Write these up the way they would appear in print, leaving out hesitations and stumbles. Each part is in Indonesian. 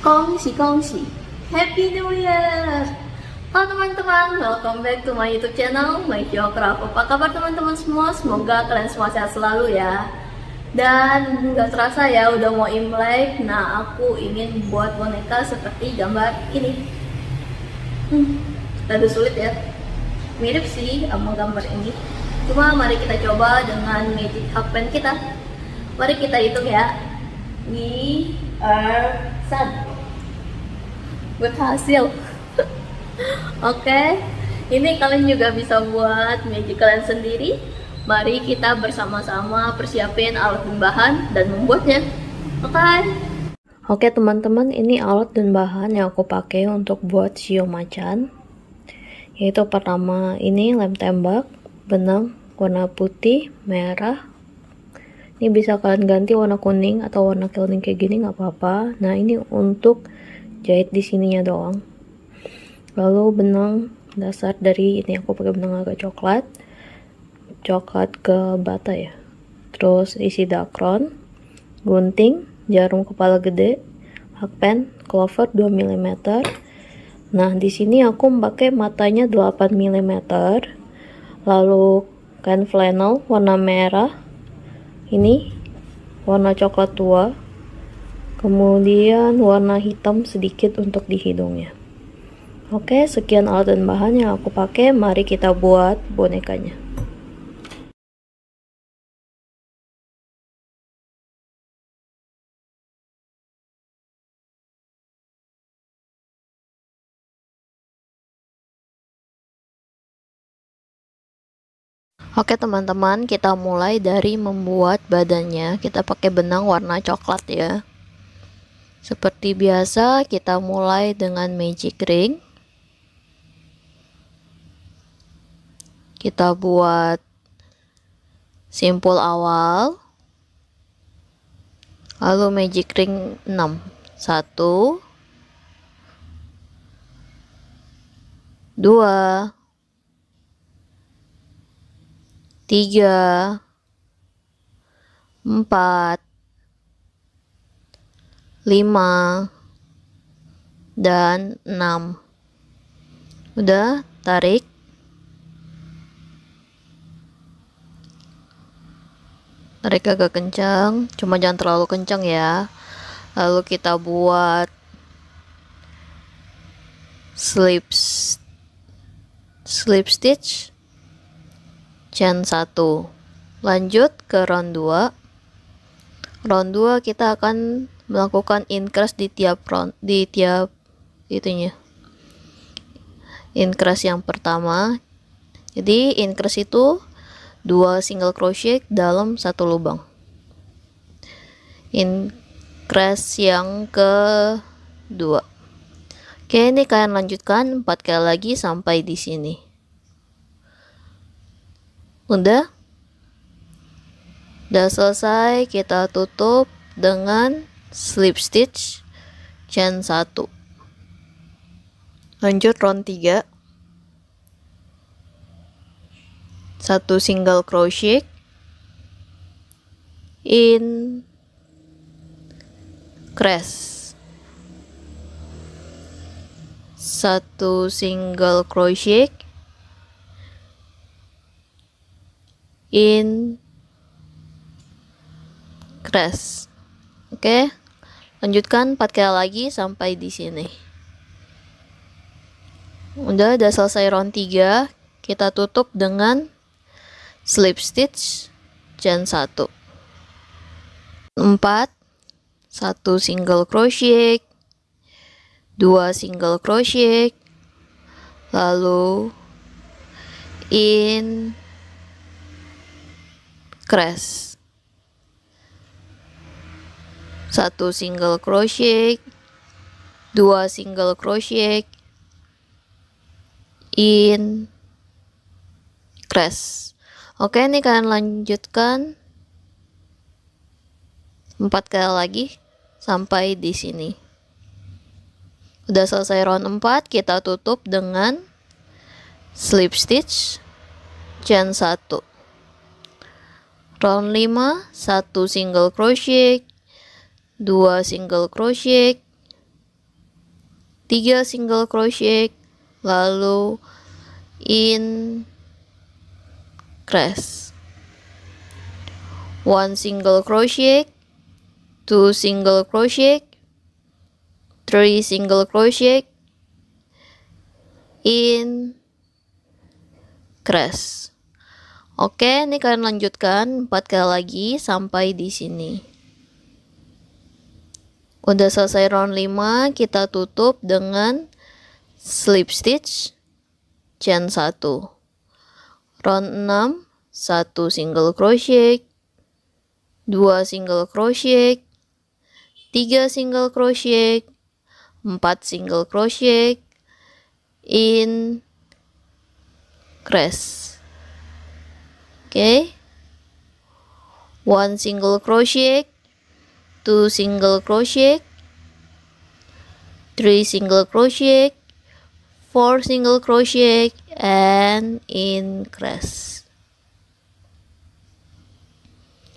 Kongsi kongsi, Happy New Year. Halo teman-teman, welcome back to my YouTube channel, My Geograph. Apa kabar teman-teman semua? Semoga kalian semua sehat selalu ya. Dan nggak terasa ya, udah mau Imlek. Nah, aku ingin buat boneka seperti gambar ini. Rada sulit ya. Mirip sih sama gambar ini. Cuma mari kita coba dengan magic hub pen kita. Mari kita hitung ya. We are sun. Berhasil. Oke, ini kalian juga bisa buat magic kalian sendiri. Mari kita bersama-sama persiapin alat dan bahan dan membuatnya. Oke teman-teman, ini alat dan bahan yang aku pakai untuk buat shio macan. Yaitu pertama ini lem tembak, benang warna putih, merah. Ini bisa kalian ganti warna kuning atau warna kuning kayak gini nggak apa-apa. Nah, ini untuk jahit di sininya doang. Lalu benang dasar dari ini aku pakai benang agak coklat ke bata ya. Terus isi dakron, gunting, jarum kepala gede, hakpen, clover 2 mm. Nah, di sini aku pakai matanya 8 mm. Lalu kain flannel warna merah. Ini warna coklat tua. Kemudian warna hitam sedikit untuk di hidungnya. Oke, sekian alat dan bahan yang aku pakai. Mari kita buat bonekanya. Oke teman-teman, kita mulai dari membuat badannya. Kita pakai benang warna coklat ya. Seperti biasa, kita mulai dengan magic ring. Kita buat simpul awal. Lalu magic ring 6. 1 2 3 4 5 dan 6. Udah, tarik. Tarik agak kencang, cuma jangan terlalu kencang ya. Lalu kita buat slip stitch chain 1. Lanjut ke round 2. Round 2 kita akan melakukan increase di tiap round, di tiap itunya. Increase yang pertama. Jadi increase itu 2 single crochet dalam 1 lubang. Increase yang kedua. Oke, ini kalian lanjutkan 4 kali lagi sampai di sini. Udah selesai, kita tutup dengan slip stitch chain 1. Lanjut round 3. 1 single crochet, increase, 1 single crochet, increase. Oke, lanjutkan 4 kali lagi sampai di sini. Udah selesai round 3. Kita tutup dengan slip stitch chain 1. 4 1 single crochet, 2 single crochet, lalu increase, 1 single crochet, 2 single crochet, increase. Oke, ini kalian lanjutkan 4 kali lagi sampai di sini. Udah selesai round 4, kita tutup dengan slip stitch chain 1. Round 5, 1 single crochet, 2 single crochet, 3 single crochet, lalu increase, 1 single crochet, 2 single crochet, 3 single crochet, increase. Oke, ini kalian lanjutkan 4 kali lagi sampai di sini. Udah selesai round 5, kita tutup dengan slip stitch chain 1. Round 6, 1 single crochet, 2 single crochet, 3 single crochet, 4 single crochet, increase. Oke, 1 single crochet, 2 single crochet, 3 single crochet, 4 single crochet, and increase.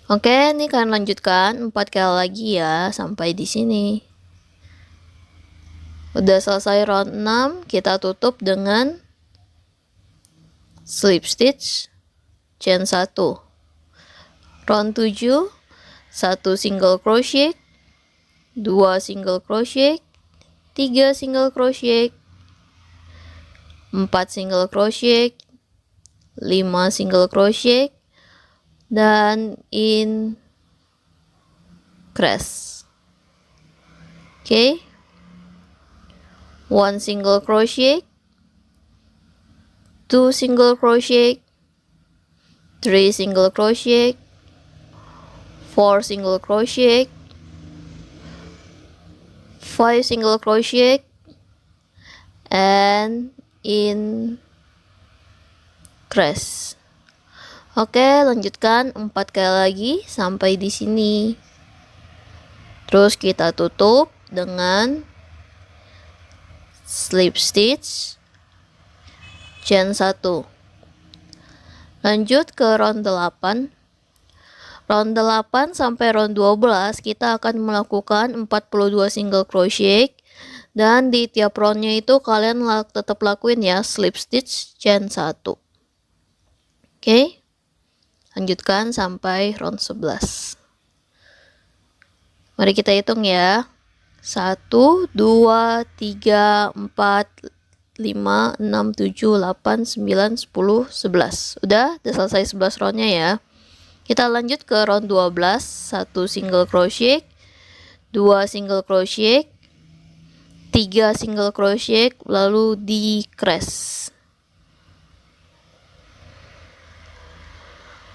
Oke, ini kalian lanjutkan 4 kali lagi ya sampai di sini. Udah selesai round 6, kita tutup dengan slip stitch chain 1. Round 7, 1 single crochet, 2 single crochet, 3 single crochet, 4 single crochet, 5 single crochet, dan increase. Oke, 1 single crochet, 2 single crochet, 3 single crochet, 4 single crochet, 5 single crochet, and increase. Oke, lanjutkan 4 kali lagi sampai di sini. Terus kita tutup dengan slip stitch chain 1. Lanjut ke round 8. Round 8 sampai round 12 kita akan melakukan 42 single crochet, dan di tiap roundnya itu kalian tetap lakuin ya slip stitch chain 1. Oke, lanjutkan sampai round 11. Mari kita hitung ya. 1, 2, 3, 4, 5, 6, 7, 8, 9, 10, 11. Udah selesai 11 roundnya ya. Kita lanjut ke round 12. 1 single crochet, 2 single crochet, 3 single crochet, lalu decrease.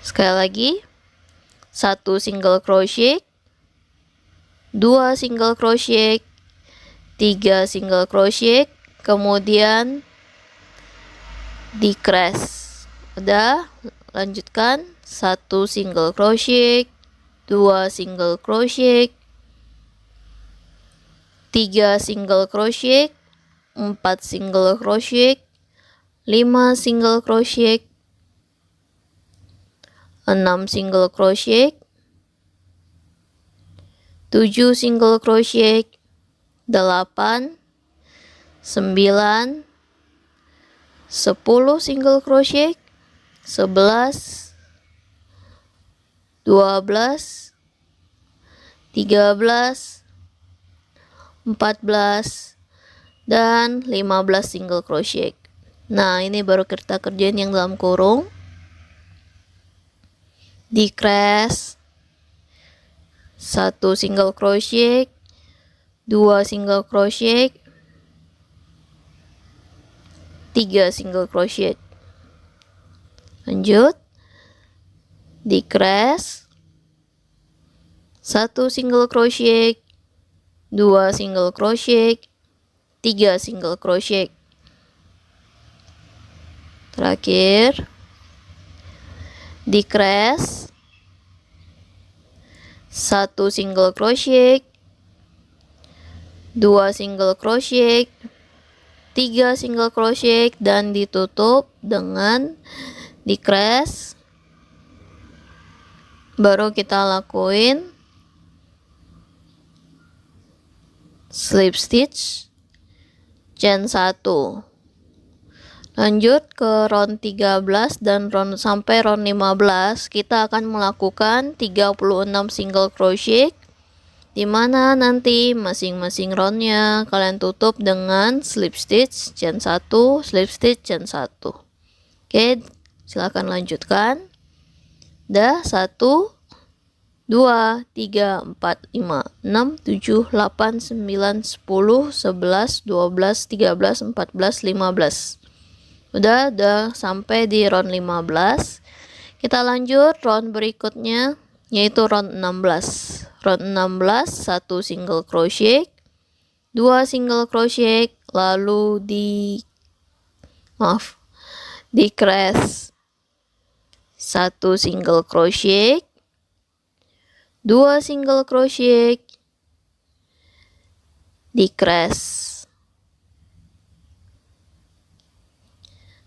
Sekali lagi, 1 single crochet, 2 single crochet, 3 single crochet, kemudian decrease. Udah, lanjutkan 1 single crochet, 2 single crochet, 3 single crochet, 4 single crochet, 5 single crochet, 6 single crochet, 7 single crochet, 8, 9, 10 single crochet, 11, 12, 13, 14, dan 15 single crochet. Nah, ini baru kita kerjain yang dalam kurung. Decrease, 1 single crochet, 2 single crochet, 3 single crochet. Lanjut, decrease, 1 single crochet, 2 single crochet, 3 single crochet. Terakhir, decrease, 1 single crochet, 2 single crochet, 3 single crochet, dan ditutup dengan decrease. Baru kita lakuin slip stitch chain 1. Lanjut ke round 13 dan sampai round 15 kita akan melakukan 36 single crochet, dimana nanti masing-masing roundnya kalian tutup dengan slip stitch chain 1, slip stitch chain 1. Oke, silakan lanjutkan. Dah 1 2 3 4 5 6 7 8 9 10 11 12 13 14 15. Udah sampai di round 15. Kita lanjut round berikutnya, yaitu round 16. Round 16 1 single crochet, 2 single crochet, lalu di crease 1 single crochet, 2 single crochet, di crease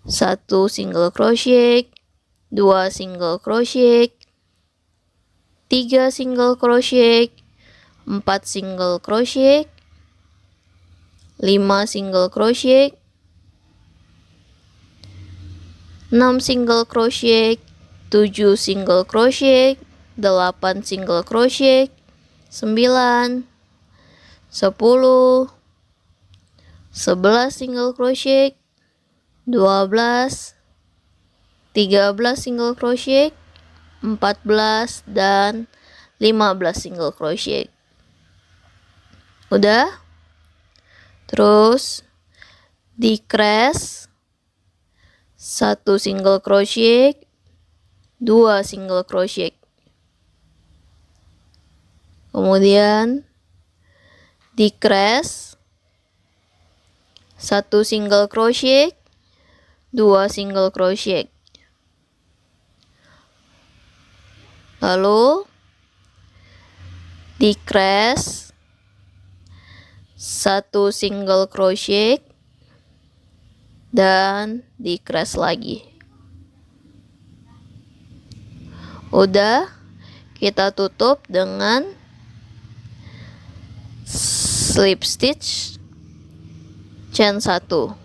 1 single crochet, 2 single crochet, 3 single crochet, 4 single crochet, 5 single crochet, 6 single crochet, 7 single crochet, 8 single crochet, 9 10 11 single crochet, 12 13 single crochet, 14 dan 15 single crochet. Udah? Terus di crease 1 single crochet, 2 single crochet. Kemudian di crease 1 single crochet, 2 single crochet. Lalu di crease 1 single crochet dan di crease lagi. Udah, kita tutup dengan slip stitch chain 1.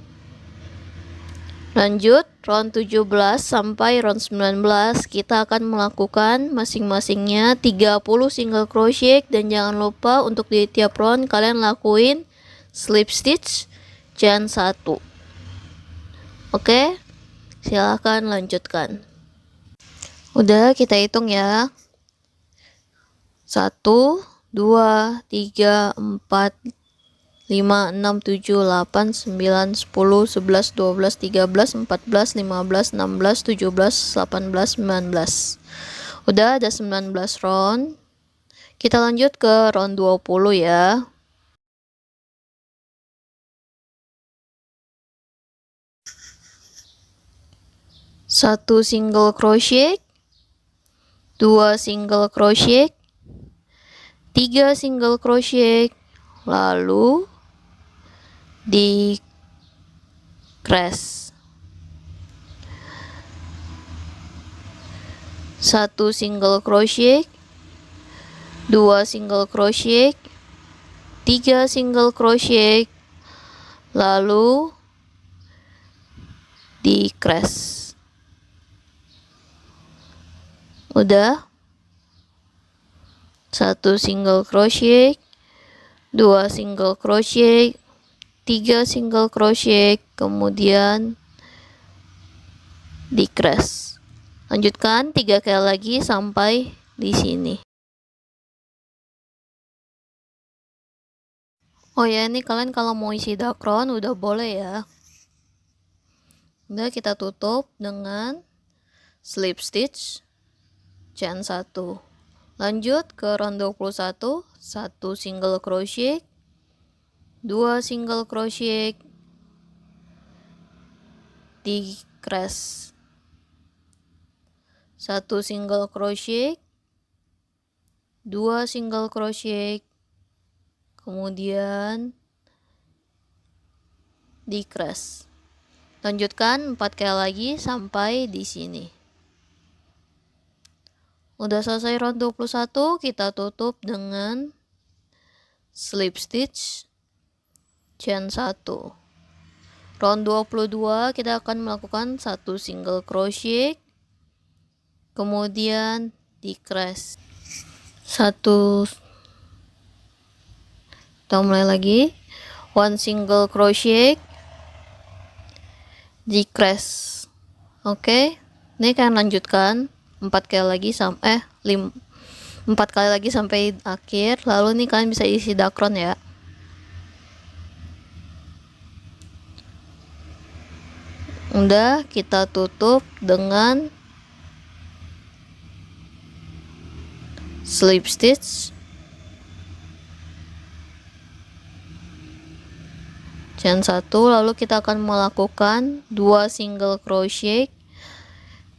Lanjut round 17 sampai round 19 kita akan melakukan masing-masingnya 30 single crochet, dan jangan lupa untuk di tiap round kalian lakuin slip stitch chain 1. Oke, silahkan lanjutkan. Udah, kita hitung ya. 1 2 3 4 5, 6, 7, 8, 9, 10, 11, 12, 13, 14, 15, 16, 17, 18, 19. Udah ada 19 round. Kita lanjut ke round 20 ya. Satu single crochet, 2 single crochet, 3 single crochet, lalu di crease 1 single crochet, 2 single crochet, 3 single crochet, lalu di crease. Udah, 1 single crochet, 2 single crochet, 3 single crochet, kemudian di crease. Lanjutkan 3 kali lagi sampai di sini. Oh ya, ini kalian kalau mau isi dakron udah boleh ya. Udah, kita tutup dengan slip stitch chain 1. Lanjut ke round 21, 1 single crochet, 2 single crochet, di crease 1 single crochet, 2 single crochet, kemudian di crease. Lanjutkan 4 kali lagi sampai di sini. Udah selesai round 21, kita tutup dengan slip stitch chain 1. Round 22 kita akan melakukan 1 single crochet, kemudian decrease 1. Kita mulai lagi, 1 single crochet, decrease. Oke, ini kalian lanjutkan 4 kali lagi sampai 4 kali lagi sampai akhir. Lalu nih kalian bisa isi dakron ya. Udah, kita tutup dengan slip stitch, chain 1. Lalu kita akan melakukan 2 single crochet,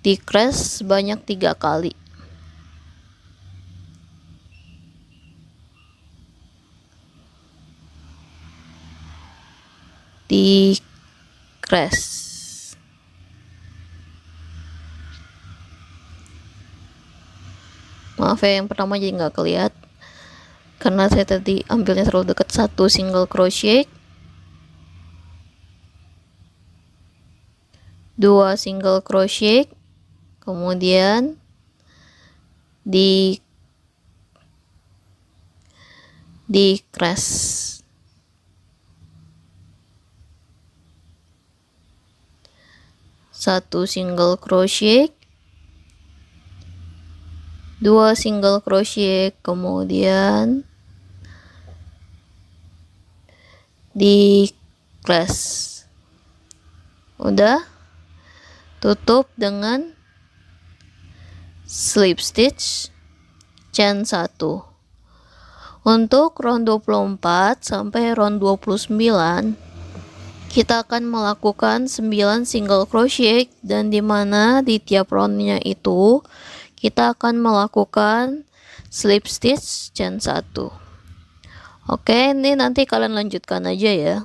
decrease sebanyak 3 kali. Decrease. Maaf ya, yang pertama jadi nggak kelihat karena saya tadi ambilnya terlalu dekat. 1 single crochet, 2 single crochet, kemudian decrease. 1 single crochet, 2 single crochet, kemudian decrease. Udah, tutup dengan slip stitch, chain 1. Untuk round 24 sampai round 29 kita akan melakukan 9 single crochet, dan dimana di tiap roundnya itu kita akan melakukan slip stitch, chain 1. Oke, ini nanti kalian lanjutkan aja ya.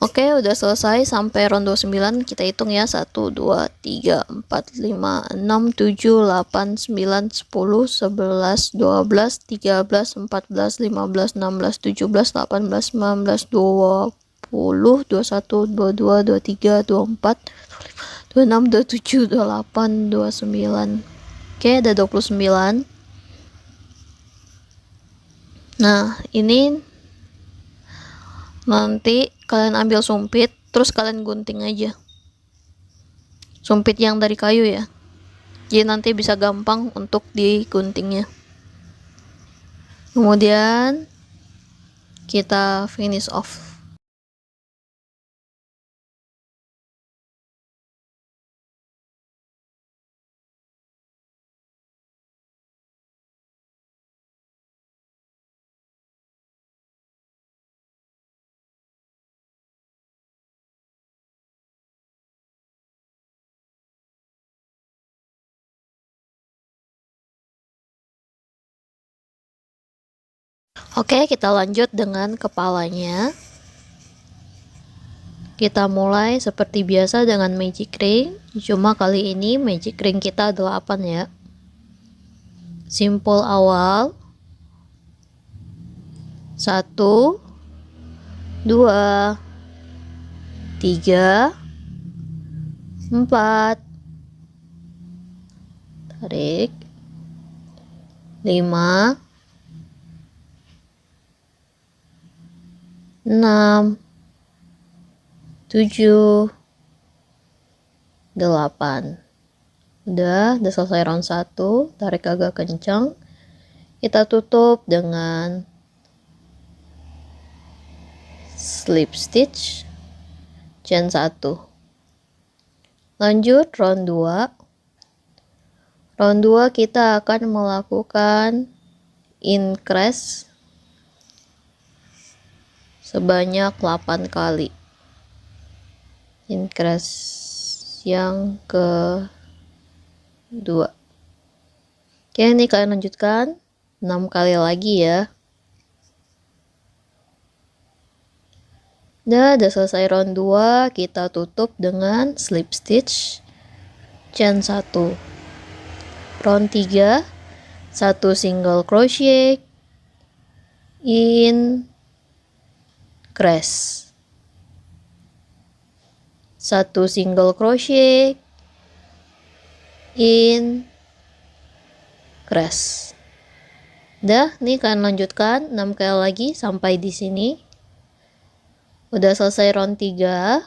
Oke, udah selesai sampai round 29. Kita hitung ya, 1, 2, 3, 4, 5, 6, 7, 8, 9, 10, 11, 12, 13, 14, 15, 16, 17, 18, 19, 20, 21, 22, 23, 24, 25, 26, 27, 28, 29. Oke, ada 29. Nah, ini nanti kalian ambil sumpit, terus kalian gunting aja. Sumpit yang dari kayu ya. Jadi nanti bisa gampang untuk diguntingnya. Kemudian kita finish off. Oke, kita lanjut dengan kepalanya. Kita mulai seperti biasa dengan magic ring, cuma kali ini magic ring kita 8 ya. Simple awal. 1, 2, 3, 4, tarik, 5, 6, 7, 8. Udah selesai round 1. Tarik agak kencang. Kita tutup dengan slip stitch, chain 1. Lanjut round 2. Round 2 kita akan melakukan increase sebanyak 8 kali. Increase yang kedua. Oke, ini kalian lanjutkan 6 kali lagi ya. Udah selesai round 2, kita tutup dengan slip stitch, chain 1. round 3, 1 single crochet, increase, 1 single crochet, increase. Udah, nih kalian lanjutkan 6 kali lagi sampai di sini. Udah selesai round 3,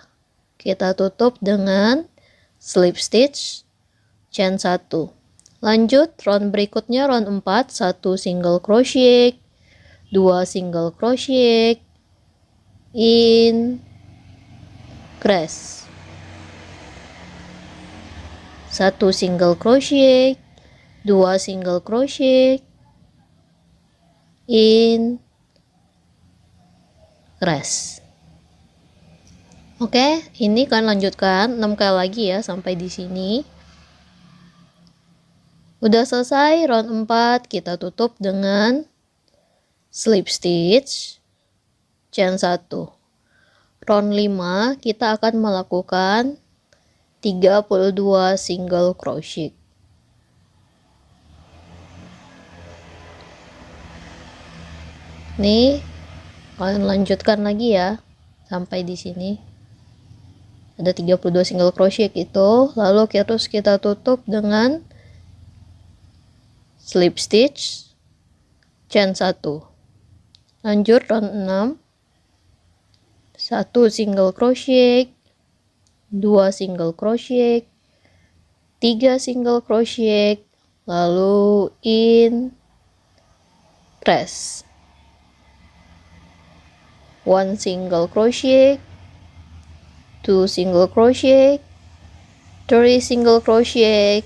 kita tutup dengan slip stitch, chain 1. Lanjut round berikutnya, round 4, 1 single crochet, 2 single crochet, increase, 1 single crochet, 2 single crochet, increase. Oke, ini kalian lanjutkan 6 kali lagi ya sampai di sini. Udah selesai round 4, kita tutup dengan slip stitch, chain 1. Round 5 kita akan melakukan 32 single crochet. Nih, kalian lanjutkan lagi ya sampai di sini. Ada 32 single crochet itu, lalu kita tutup dengan slip stitch, chain 1. Lanjut round 6, 1 single crochet, 2 single crochet, 3 single crochet, lalu increase, 1 single crochet, 2 single crochet, 3 single crochet,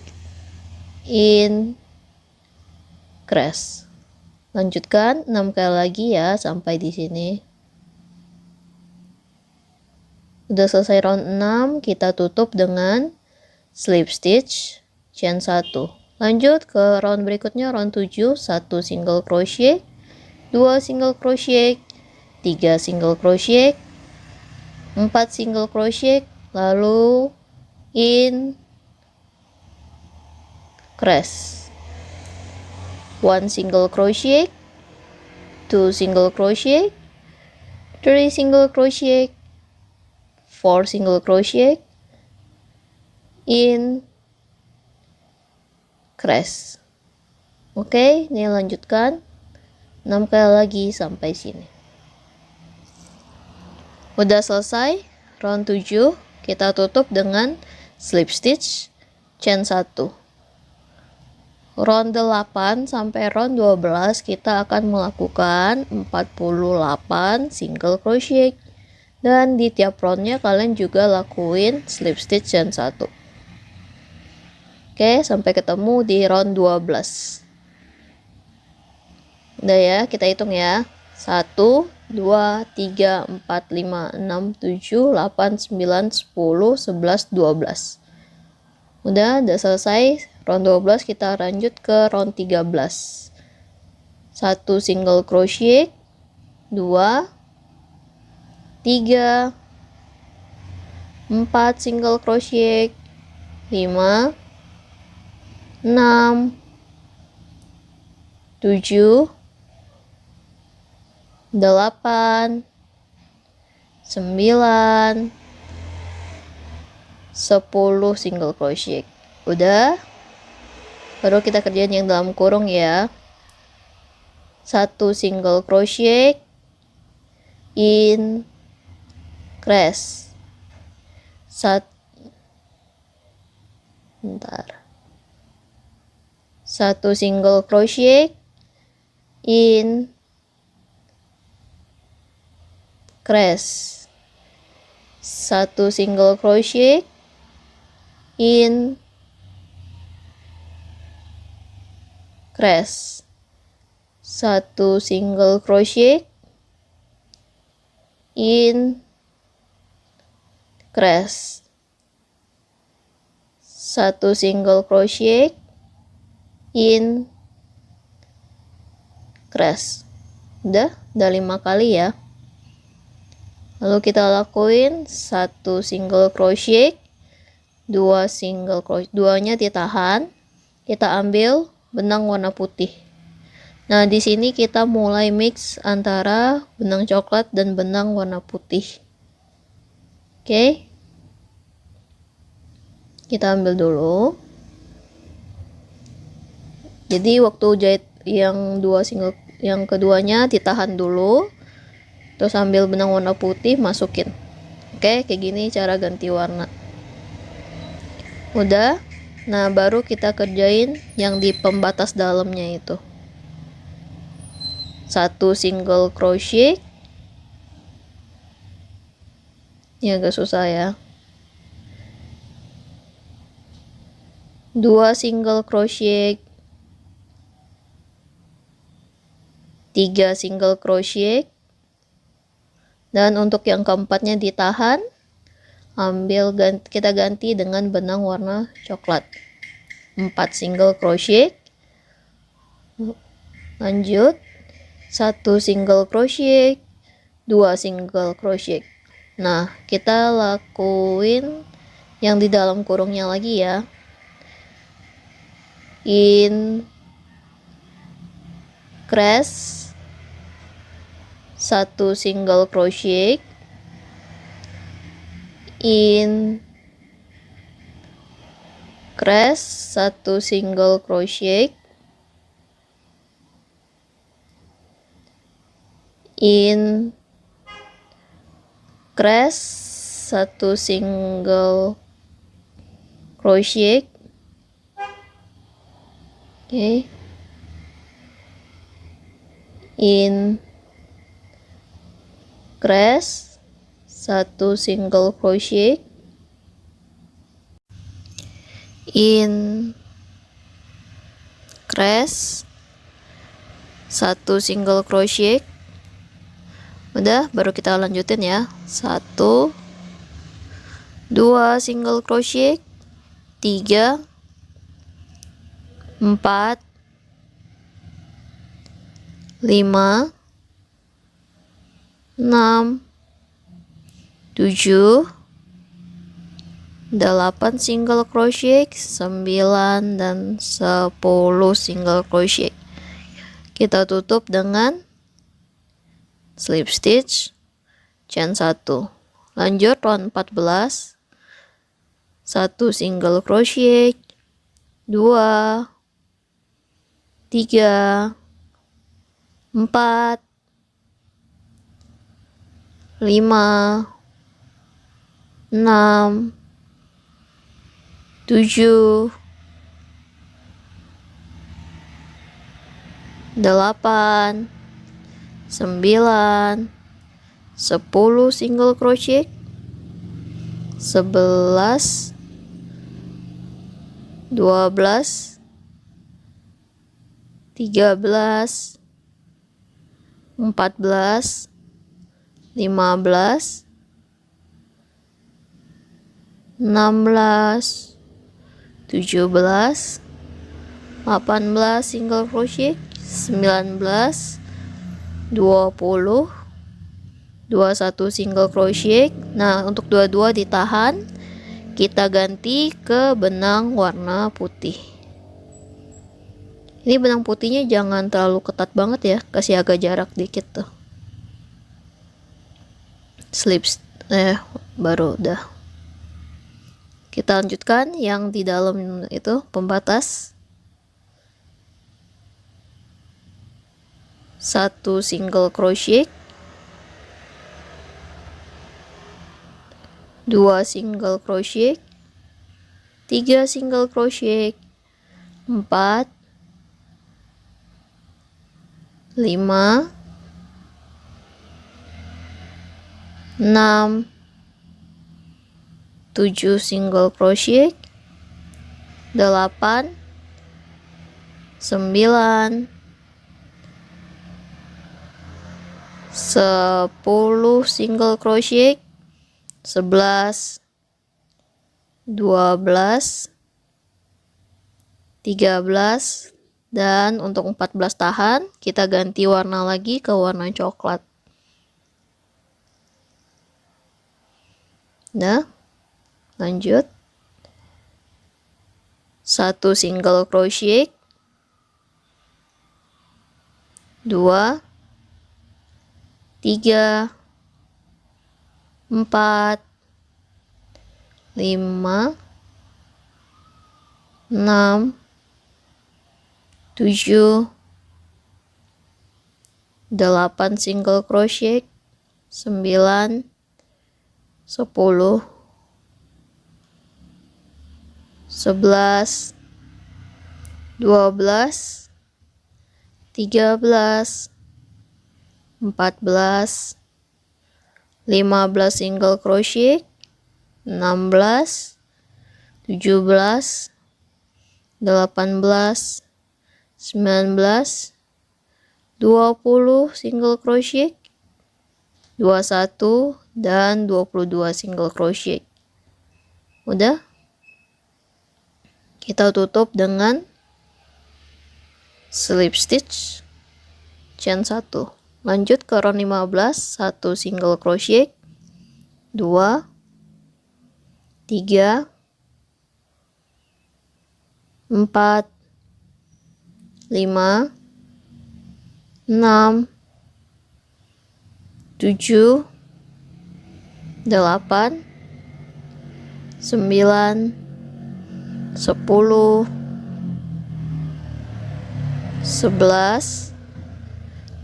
increase. Lanjutkan 6 kali lagi ya sampai di sini. Udah selesai round 6, kita tutup dengan slip stitch, chain 1. Lanjut ke round berikutnya, round 7, 1 single crochet, 2 single crochet, 3 single crochet, 4 single crochet, lalu increase, 1 single crochet, 2 single crochet, 3 single crochet, 4 single crochet, increase. Oke, ini lanjutkan 6 kali lagi sampai sini. Udah selesai round 7, kita tutup dengan slip stitch, chain 1. Round 8 sampai round 12 kita akan melakukan 48 single crochet, dan di tiap roundnya kalian juga lakuin slip stitch chain 1. Oke, sampai ketemu di round 12. Udah ya, kita hitung ya. 1, 2, 3, 4, 5, 6, 7, 8, 9, 10, 11, 12. Udah selesai round 12, kita lanjut ke round 13. 1 single crochet, 2, 3, 4 single crochet, 5, 6, 7, 8, 9, 10 single crochet. Udah, baru kita kerjain yang dalam kurung ya. 1 single crochet, increase, 1 single crochet, increase, 1 single crochet, increase, 1 single crochet, increase, 1 single crochet, increase. Udah 5 kali ya. Lalu kita lakuin 1 single crochet, 2 single crochet, 2-nya ditahan, kita ambil benang warna putih. Nah, di sini kita mulai mix antara benang coklat dan benang warna putih. Oke. Kita ambil dulu. Jadi waktu jahit yang keduanya ditahan dulu. Terus ambil benang warna putih, masukin. Oke, kayak gini cara ganti warna. Udah. Nah, baru kita kerjain yang di pembatas dalamnya itu. 1 single crochet. Ini agak susah ya. 2 single crochet. 3 single crochet. Dan untuk yang keempatnya ditahan, kita ganti dengan benang warna coklat. 4 single crochet. Lanjut, 1 single crochet, 2 single crochet. Nah, kita lakuin yang di dalam kurungnya lagi ya. Increase 1 single crochet, increase 1 single crochet, increase 1 single crochet. Oke. Increase 1 single crochet, increase 1 single crochet. Udah, baru kita lanjutin ya. 1, 2 single crochet, 3, 4, 5, 6, 7, 8 single crochet, 9 dan 10 single crochet. Kita tutup dengan slip stitch chain 1. Lanjut round 14. 1 single crochet, 2, 3, 4, 5, 6, 7, 8, 9, 10 single crochet, 11, 12, 13, 14, 15, 16, 17, 18 single crochet, 19, 20, 21 single crochet. Nah, untuk dua-dua ditahan, kita ganti ke benang warna putih. Ini benang putihnya jangan terlalu ketat banget ya, kasih agak jarak dikit tuh. Baru udah. Kita lanjutkan yang di dalam itu pembatas. 1 single crochet, 2 single crochet, 3 single crochet, 4, 5, 6, 7 single crochet, 8, 9, 10 single crochet, 11, 12, 13, dan untuk 14 tahan kita ganti warna lagi ke warna coklat. Nah, lanjut. 1 single crochet, 2, 3, 4, 5, 6, 7, 8 single crochet, 9, 10, 11, 12, 13, 14, 15 single crochet, 16, 17, 18, 19, 20 single crochet, 21 dan 22 single crochet. Udah, kita tutup dengan slip stitch chain 1. Lanjut ke round 15, 1 single crochet, 2, 3, 4, 5, 6, 7, 8, 9, 10, 11,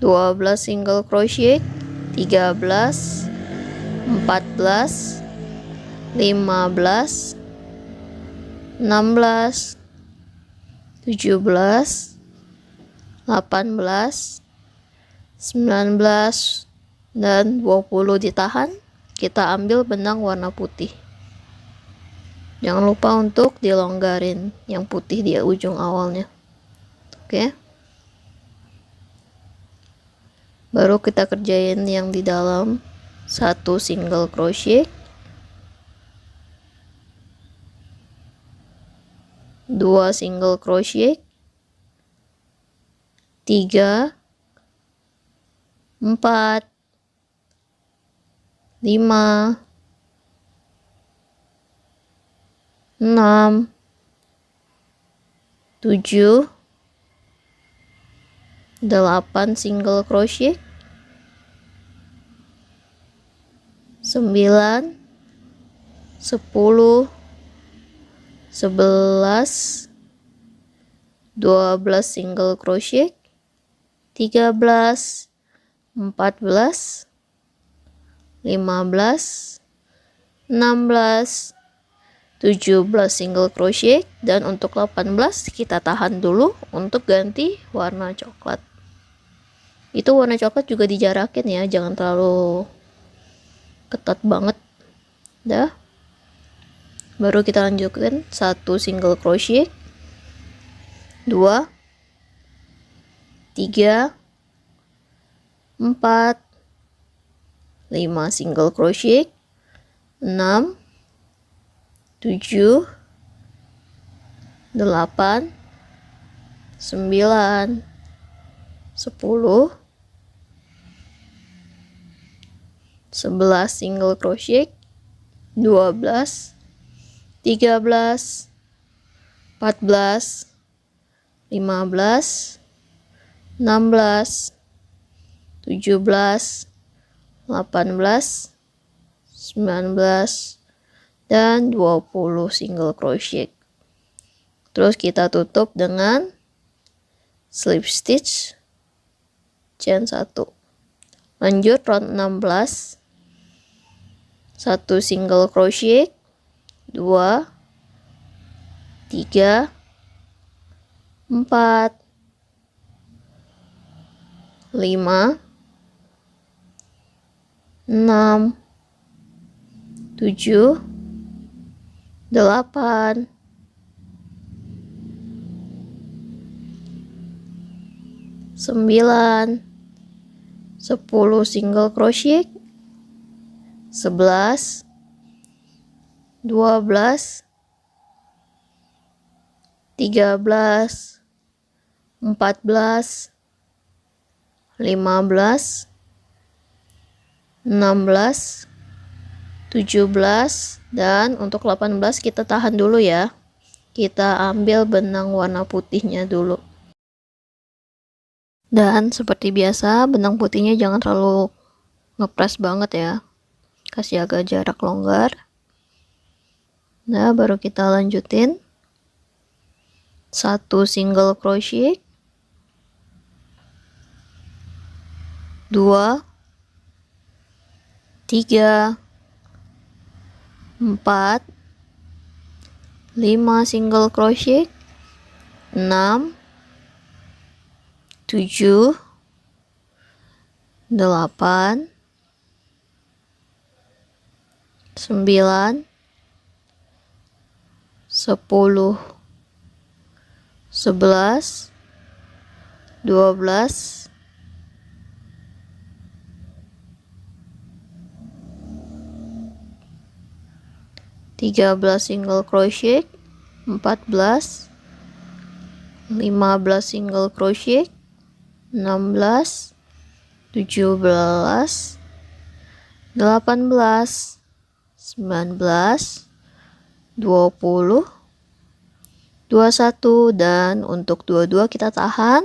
12 single crochet, 13, 14, 15, 16, 17, 18, 19, dan 20 ditahan. Kita ambil benang warna putih. Jangan lupa untuk dilonggarin yang putih di ujung awalnya. Oke. Baru kita kerjain yang di dalam, 1 single crochet, 2 single crochet, 3, 4, 5, 6, 7, 8 single crochet, 9, 10, 11, 12 single crochet, 13, 14, 15, 16, 17 single crochet, dan untuk 18 kita tahan dulu untuk ganti warna coklat. Itu warna coklat juga dijarakin ya, jangan terlalu ketat banget. Dah. Baru kita lanjutkan 1 single crochet, 2, 3, 4, 5 single crochet, 6, 7, 8, 9, 10, 11 single crochet, 12, 13, 14, 15, 16, 17, 18, 19, dan 20 single crochet. Terus kita tutup dengan slip stitch chain 1. Lanjut round 16, 1 single crochet, 2, 3, 4, 5, 6, 7, 8, 9, 10 single crochet, 11, 12, 13, 14, 15, 16, 17, dan untuk 18 kita tahan dulu ya. kita ambil benang warna putihnya dulu. Dan seperti biasa, benang putihnya jangan terlalu ngepres banget ya. Kasih agak jarak longgar. Nah, baru kita lanjutin. 1 single crochet, 2, 3, 4, 5 single crochet, 6, 7, 8, 9, 10, 11, 12, 13 single crochet, 14, 15 single crochet, 16, 17, 18, 19, 20, 21, dan untuk 22 kita tahan.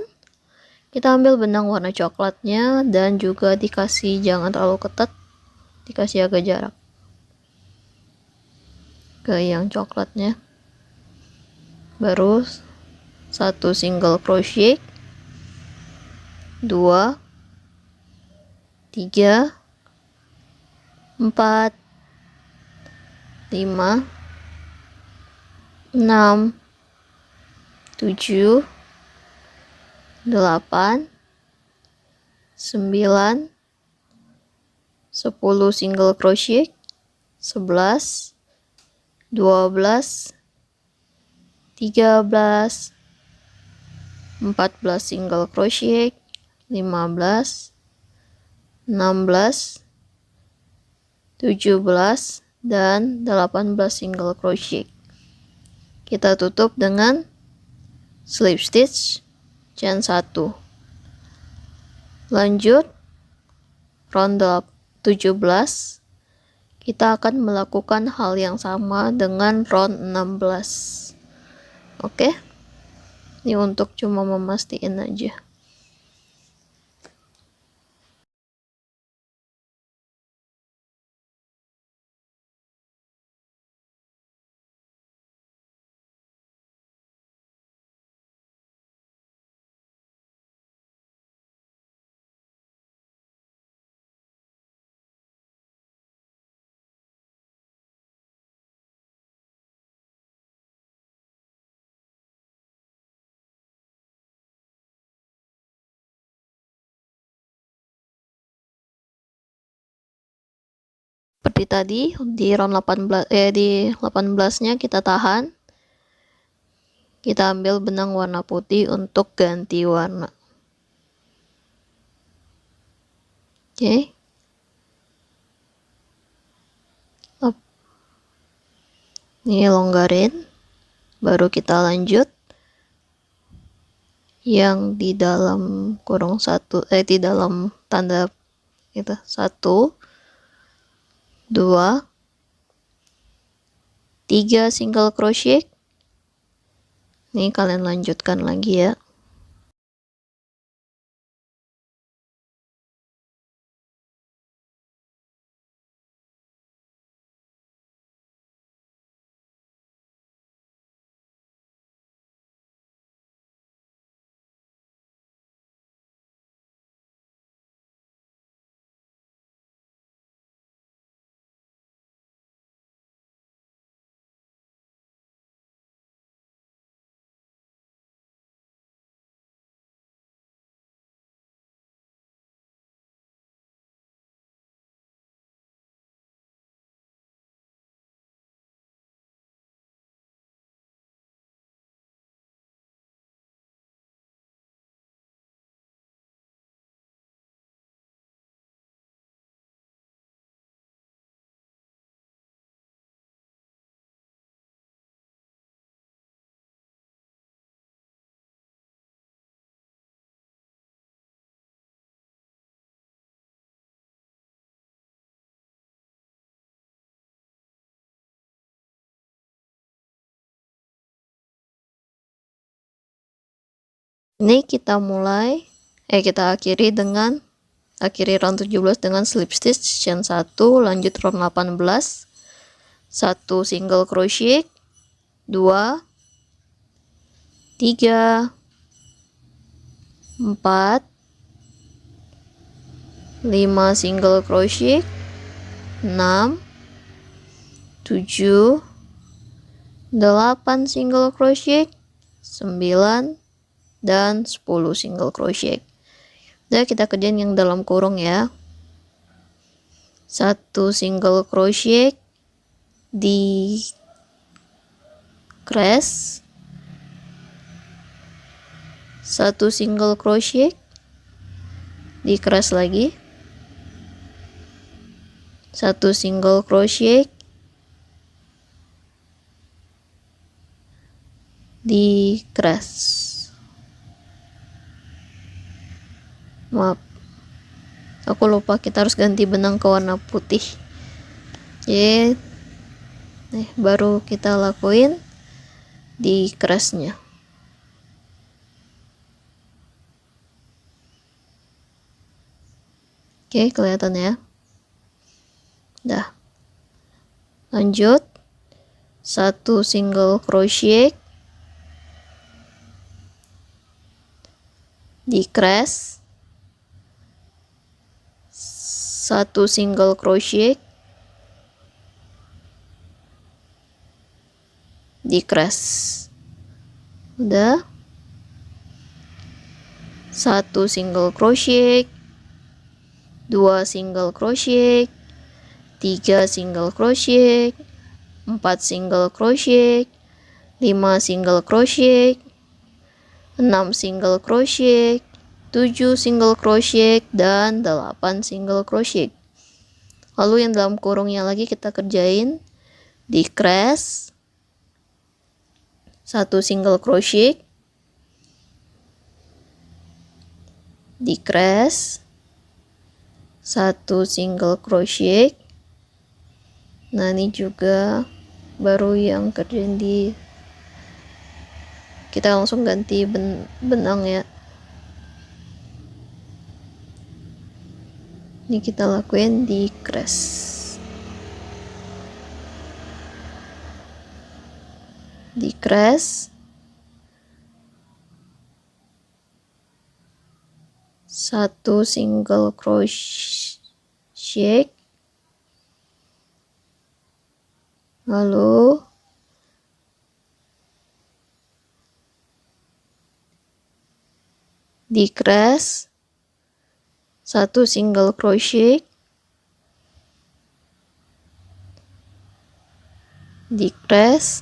Kita ambil benang warna coklatnya dan juga dikasih jangan terlalu ketat, dikasih agak jarak ke yang coklatnya. Baru 1 single crochet, 2, 3, 4, 5, 6, 7, 8, 9, 10 single crochet, 11, 12, 13, 14 single crochet, 15, 16, 17, dan 18 single crochet. Kita tutup dengan slip stitch chain 1. Lanjut ronde 17, kita akan melakukan hal yang sama dengan round 16. Oke, ini untuk cuma memastikan aja. Seperti tadi di round 18 di 18-nya kita tahan. Kita ambil benang warna putih untuk ganti warna. Oke. Ini longgarin. Baru kita lanjut yang di dalam kurung satu, di dalam tanda itu 1, 2, 3 single crochet. Nih kalian lanjutkan lagi ya. Ini kita akhiri round 17 dengan slip stitch chain 1, lanjut round 18, 1 single crochet, 2, 3, 4, 5 single crochet, 6, 7, 8 single crochet, 9, dan 10 single crochet. Udah, kita kerjain yang dalam kurung ya. 1 single crochet di crease, 1 single crochet di crease lagi, 1 single crochet di crease. Maaf, aku lupa kita harus ganti benang ke warna putih. Oke, baru kita lakuin di crease-nya. Oke, kelihatan ya. Dah, lanjut 1 single crochet di crease, 1 single crochet di crease. Udah, 1 single crochet, 2 single crochet, 3 single crochet, 4 single crochet, 5 single crochet, 6 single crochet, 7 single crochet, dan 8 single crochet. Lalu yang dalam kurungnya lagi kita kerjain di crease, 1 single crochet di crease, 1 single crochet. Nah, ini juga baru yang kerjain di, kita langsung ganti benang ya. Ini kita lakuin di crease. Di crease, 1 single crochet, lalu di crease, 1 single crochet di crease,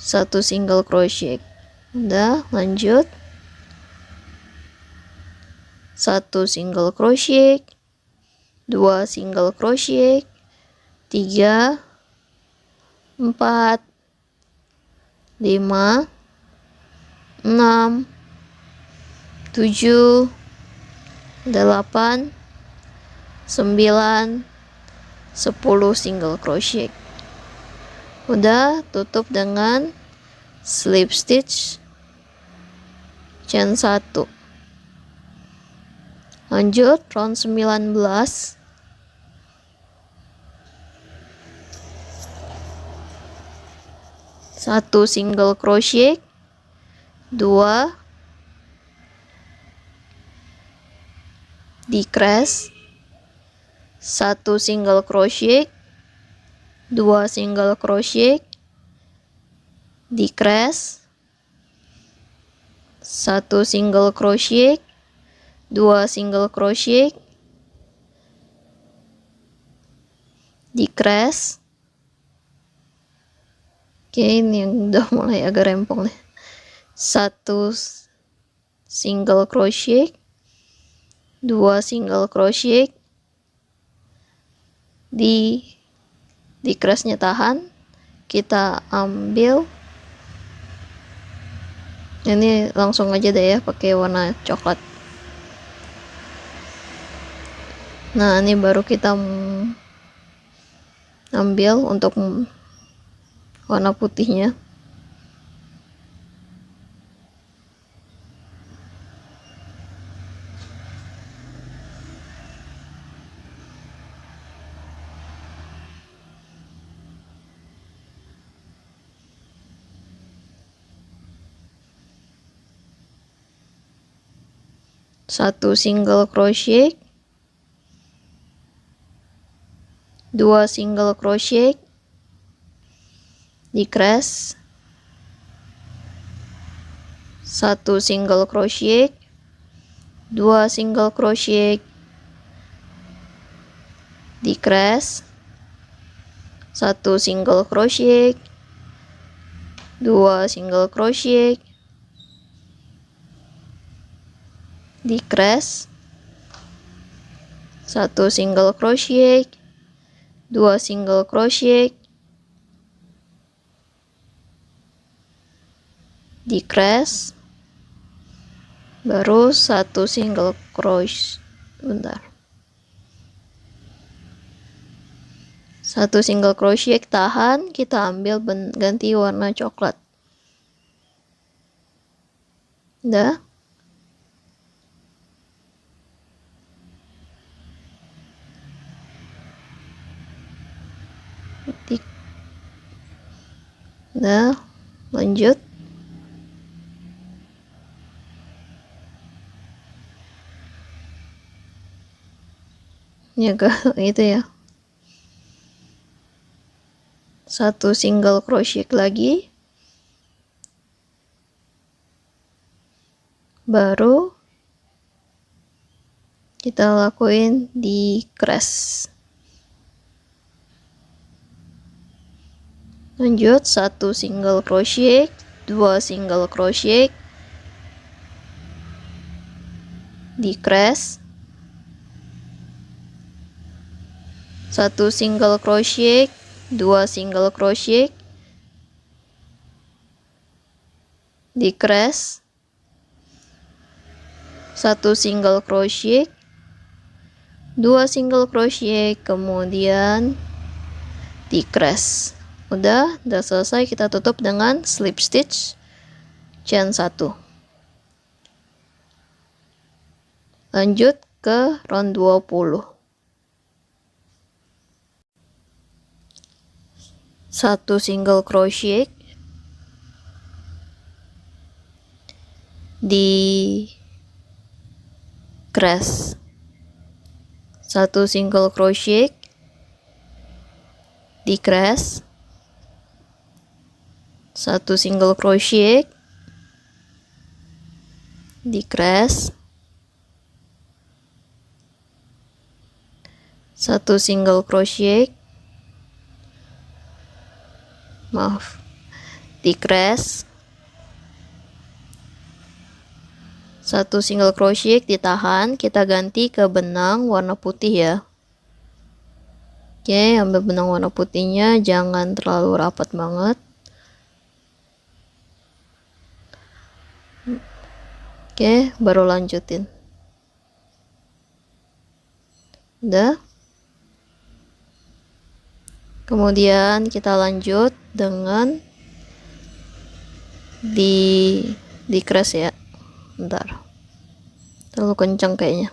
1 single crochet. Udah, lanjut 1 single crochet, 2 single crochet, 3, 4, 5, 6, 7, 8, 9, 10 single crochet. Udah, tutup dengan slip stitch chain 1. Lanjut round 19, 1 single crochet, 2 di crease, 1 single crochet, 2 single crochet di crease, 1 single crochet, 2 single crochet di crease. Oke, ini yang udah mulai agak rempong nih. 1 single crochet, 2 single crochet di crease-nya, tahan, kita ambil. Ini langsung aja deh ya pakai warna coklat. Nah, ini baru kita ambil untuk warna putihnya. 1 single crochet, 2 single crochet, decrease, 1 single crochet, 2 single crochet, decrease, 1 single crochet, 2 single crochet, decrease, 1 single crochet, 2 single crochet, decrease, baru 1 single crochet. Bentar, 1 single crochet, tahan, kita ambil ganti warna coklat. Udah. Udah, lanjut. Ya itu ya. 1 single crochet lagi. Baru kita lakuin decrease. Lanjut, 1 single crochet, 2 single crochet, decrease, 1 single crochet, 2 single crochet, decrease, 1 single crochet, 2 single crochet, kemudian decrease. Udah selesai, kita tutup dengan slip stitch chain 1. Lanjut ke round 20. 1 single crochet di decrease, 1 single crochet, decrease, 1 single crochet, decrease, 1 single crochet, decrease, 1 single crochet, ditahan, kita ganti ke benang warna putih ya. Oke, ambil benang warna putihnya, jangan terlalu rapat banget. Oke, baru lanjutin. Udah. Kemudian kita lanjut dengan decrease ya. Bentar, terlalu kencang kayaknya.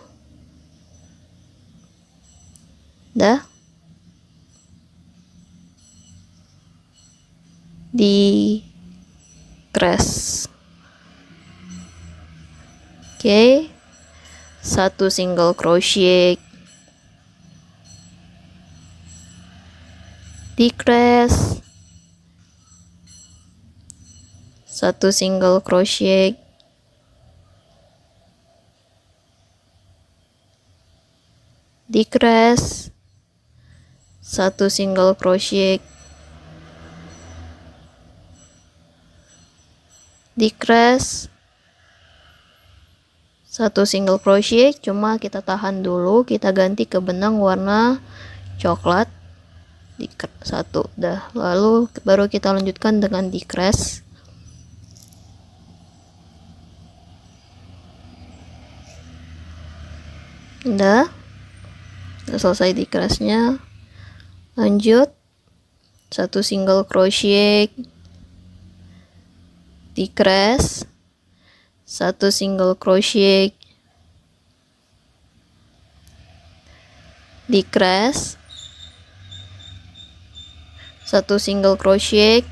Udah. Decrease. Oke, 1 single crochet, decrease, 1 single crochet, decrease, 1 single crochet, decrease, 1 single crochet, cuma kita tahan dulu, kita ganti ke benang warna coklat, decrease 1. Dah, lalu baru kita lanjutkan dengan decrease. Udah selesai decrease-nya. Lanjut, 1 single crochet, decrease, 1 single crochet, decrease, 1 single crochet,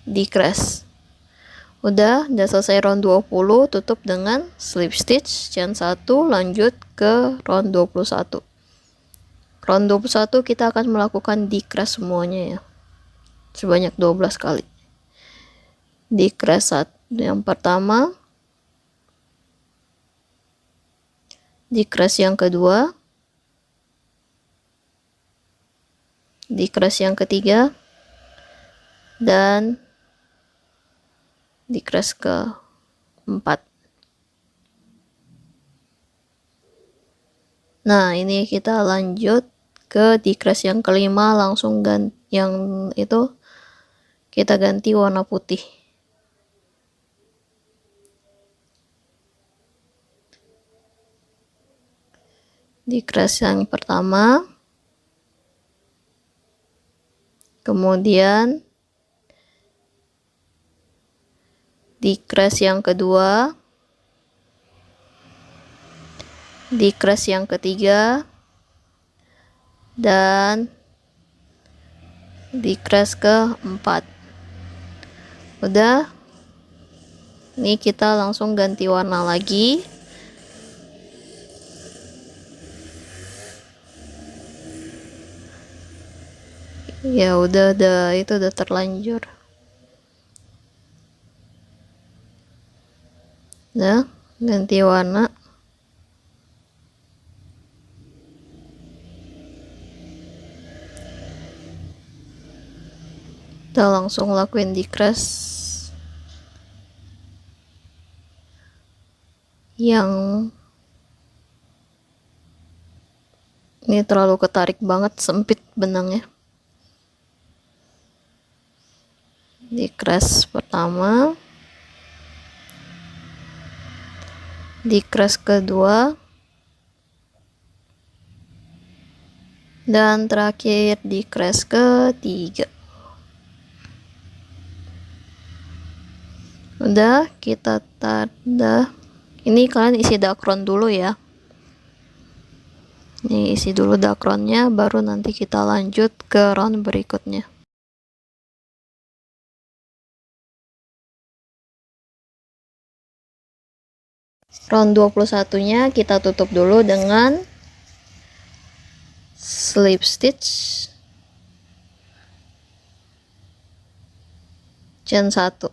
decrease. Udah selesai round 20, tutup dengan slip stitch chain 1, lanjut ke round 21. Round 21 kita akan melakukan decrease semuanya ya, sebanyak 12 kali. Decrease yang pertama, decrease yang kedua, decrease yang ketiga, dan decrease keempat. Nah, ini kita lanjut ke decrease yang kelima, langsung ganti yang itu kita ganti warna putih. Decrease yang pertama, kemudian decrease yang kedua, decrease yang ketiga, dan decrease keempat. Udah, ini kita langsung ganti warna lagi. Ya udah itu udah terlanjur. Nah, ganti warna. Kita langsung lakuin decrease yang ini terlalu ketarik banget, sempit benangnya. Decrease pertama, decrease kedua, dan terakhir decrease ketiga. Udah, kita tanda. Ini kalian isi dakron dulu ya. Ini isi dulu dakronnya, baru nanti kita lanjut ke round berikutnya. Round 21-nya kita tutup dulu dengan slip stitch chain 1.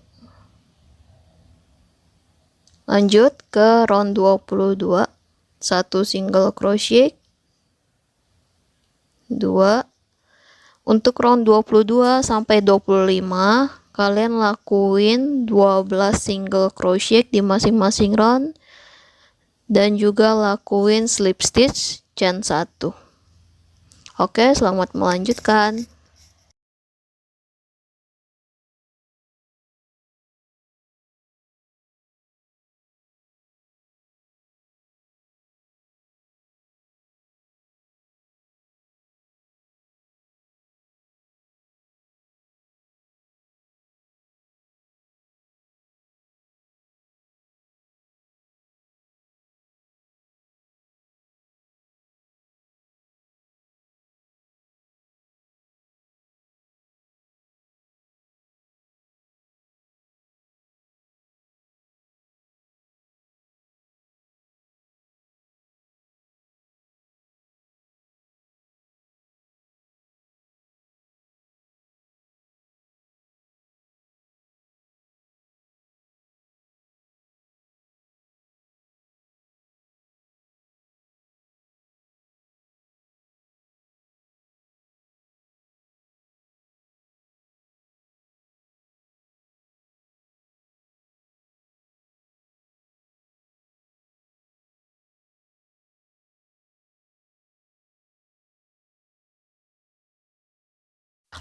Lanjut ke round 22, 1 single crochet, 2. Untuk round 22 sampai 25 kalian lakuin 12 single crochet di masing-masing round, dan juga lakuin slip stitch chain 1. Oke, selamat melanjutkan.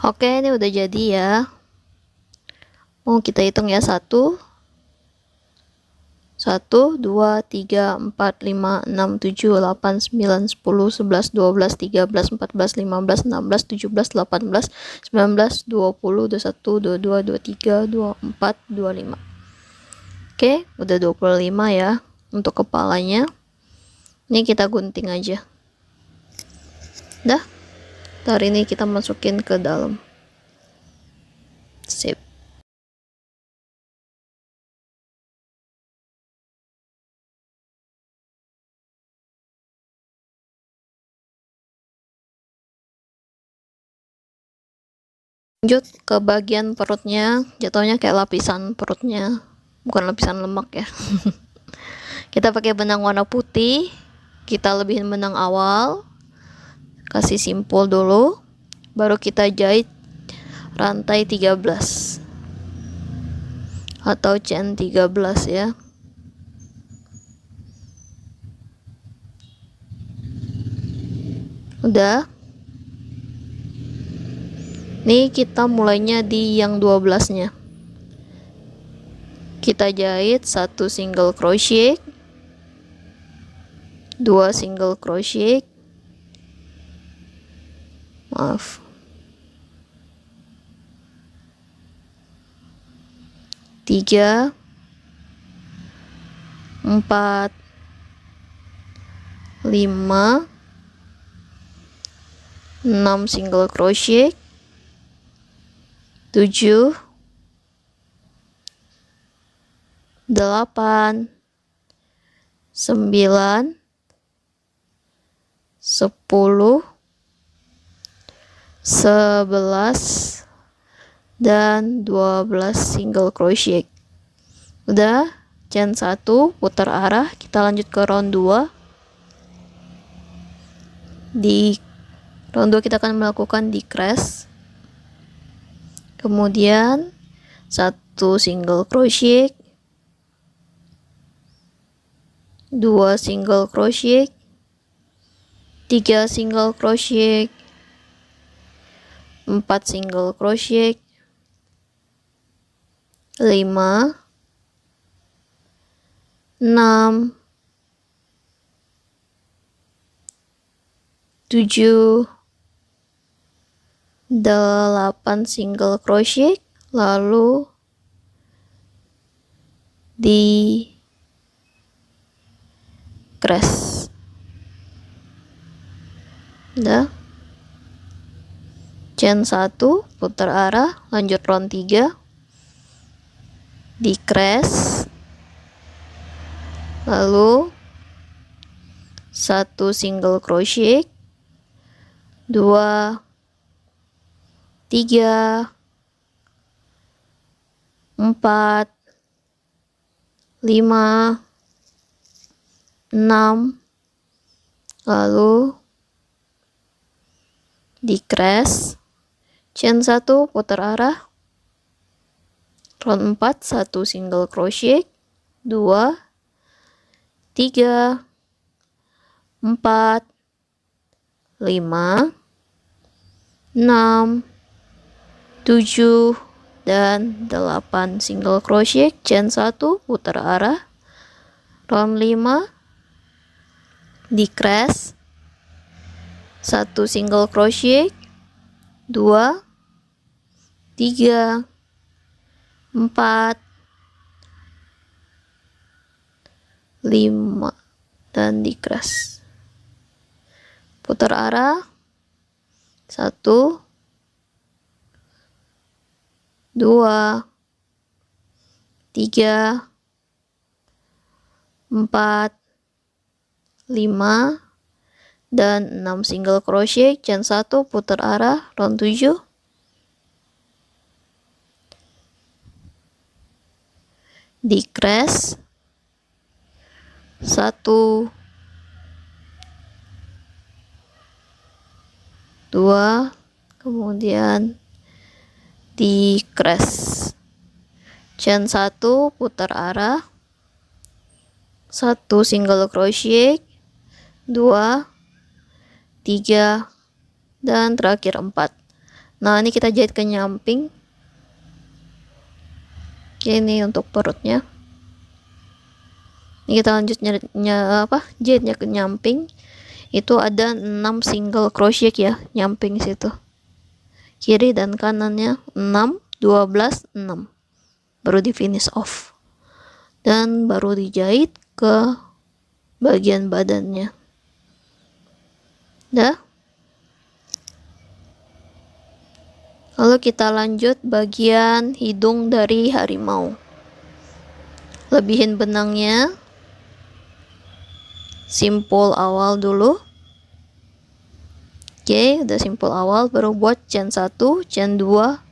Oke, ini udah jadi ya. Mau kita hitung ya, 1, 2, 3, 4, 5, 6, 7, 8, 9, 10, 11, 12, 13, 14, 15, 16, 17, 18, 19, 20, 21, 22, 23, 24, 25. Oke, udah 25 ya untuk kepalanya. Ini kita gunting aja. Dah, hari ini kita masukin ke dalam. Sip. Lanjut ke bagian perutnya, jatuhnya kayak lapisan perutnya, bukan lapisan lemak ya. Kita pakai benang warna putih, kita lebihin benang awal, kasih simpul dulu, baru kita jahit rantai 13 atau chain 13 ya. Udah. Nih kita mulainya di yang 12-nya. Kita jahit 1 single crochet, 2 single crochet. Maaf. 3 4 5 6 single crochet, 7 8 9 10 11 dan 12 single crochet. Udah, chain 1 putar arah, kita lanjut ke round 2. Di round 2 kita akan melakukan decrease, kemudian 1 single crochet, 2 single crochet, 3 single crochet, 4 single crochet, 5 6 7 8 single crochet, lalu di crease. Udah, chain 1 putar arah, lanjut round 3, di crease, lalu 1 single crochet, 2 3 4 5 6, lalu di crease, chain 1 putar arah, round 4 1 single crochet, 2 3 4 5 6 7 dan 8 single crochet, chain 1 putar arah, round 5 di crease, 1 single crochet, 2 3 4 5 dan di crease. Putar arah, 1 2 3 4 5 dan 6 single crochet, chain 1 putar arah, round 7 di crease, 1 2, kemudian di crease, chain 1 putar arah, 1 single crochet, 2 3 dan terakhir 4. Nah, ini kita jahit ke nyamping. Oke, ini untuk perutnya. Ini kita lanjut jahitnya ke nyamping. Itu ada 6 single crochet ya, nyamping situ. Kiri dan kanannya 6 12 6. Baru di finish off. Dan baru dijahit ke bagian badannya. Dah. Lalu kita lanjut bagian hidung dari harimau. Lebihin benangnya. Simpul awal dulu. Oke, udah simpul awal, baru buat chain 1, chain 2,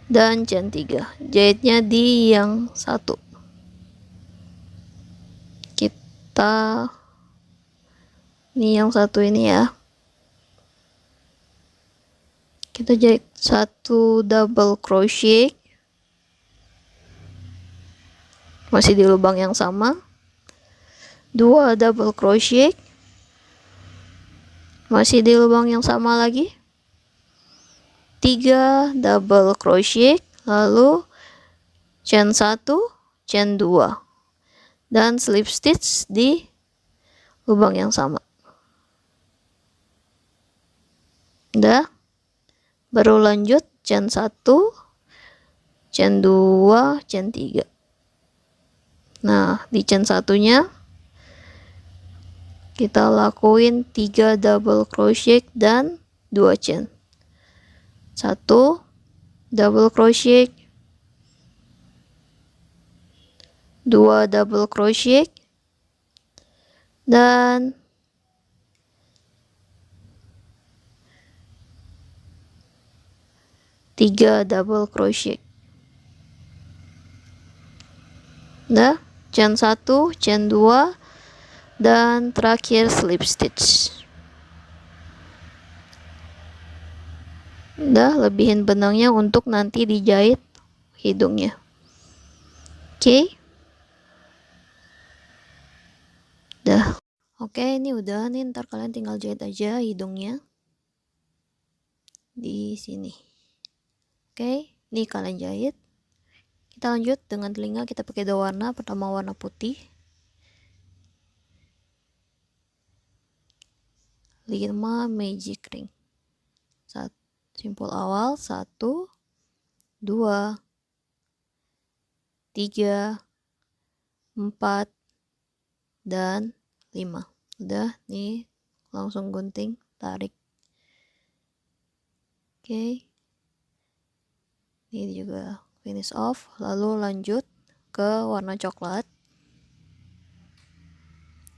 dan chain 3. Jahitnya di yang satu. Kita ini yang satu ini ya. Kita jahit 1 double crochet masih di lubang yang sama, 2 double crochet masih di lubang yang sama lagi, 3 double crochet, lalu chain 1, chain 2, dan slip stitch di lubang yang sama. Udah, baru lanjut chain 1, chain 2, chain 3. Nah, di chain satunya kita lakuin 3 double crochet dan 2 chain. 1 double crochet, 2 double crochet, dan 3 double crochet. Nah, chain 1, chain 2, dan terakhir slip stitch. Udah, lebihin benangnya untuk nanti dijahit hidungnya. Oke. Dah. Oke, ini udah nih, ntar kalian tinggal jahit aja hidungnya di sini. Oke, ini kalian jahit. Kita lanjut dengan telinga, kita pakai 2 warna. Pertama warna putih, 5 magic ring. Simpul awal 1, 2, 3, 4, dan 5. Udah, nih langsung gunting, tarik. Oke. Ini juga finish off, lalu lanjut ke warna coklat.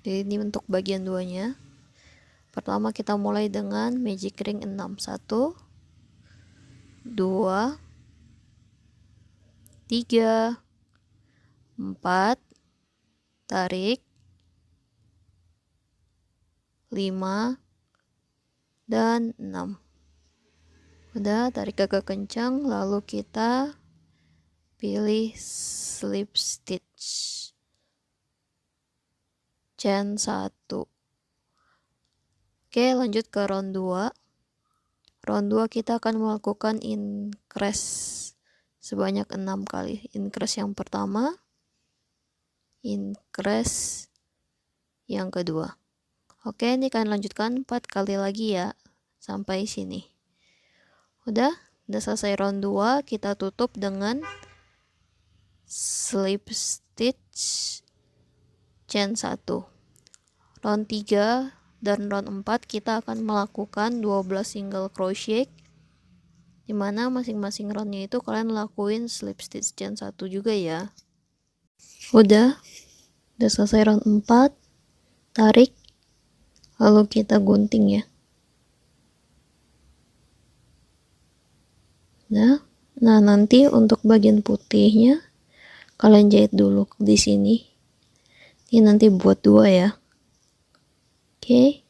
Jadi ini untuk bagian 2-nya. Pertama kita mulai dengan magic ring 6. 1, 2, 3, 4, tarik, 5, dan 6. Udah, tarik agak kencang, lalu kita pilih slip stitch chain 1. Oke, lanjut ke round 2. Round 2 kita akan melakukan increase sebanyak 6 kali. Increase yang pertama, increase yang kedua. Oke, ini kalian lanjutkan 4 kali lagi ya, sampai sini. Udah selesai round 2, kita tutup dengan slip stitch chain 1. Round 3 dan round 4 kita akan melakukan 12 single crochet, dimana masing-masing roundnya itu kalian lakuin slip stitch chain 1 juga ya. Udah selesai round 4, tarik, lalu kita gunting ya. Nah, nanti untuk bagian putihnya kalian jahit dulu di sini. Ini nanti buat 2 ya. Oke.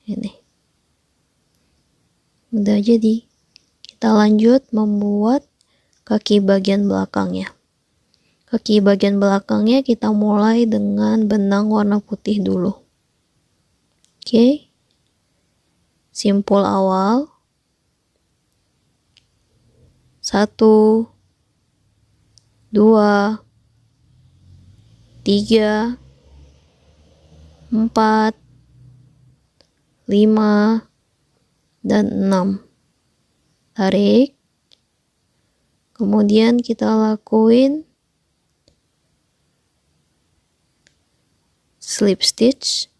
Ini. Udah jadi. Kita lanjut membuat kaki bagian belakangnya. Kaki bagian belakangnya kita mulai dengan benang warna putih dulu. Oke. Simpul awal. 1, 2, 3, 4, 5, dan 6. Tarik. Kemudian kita lakuin slip stitch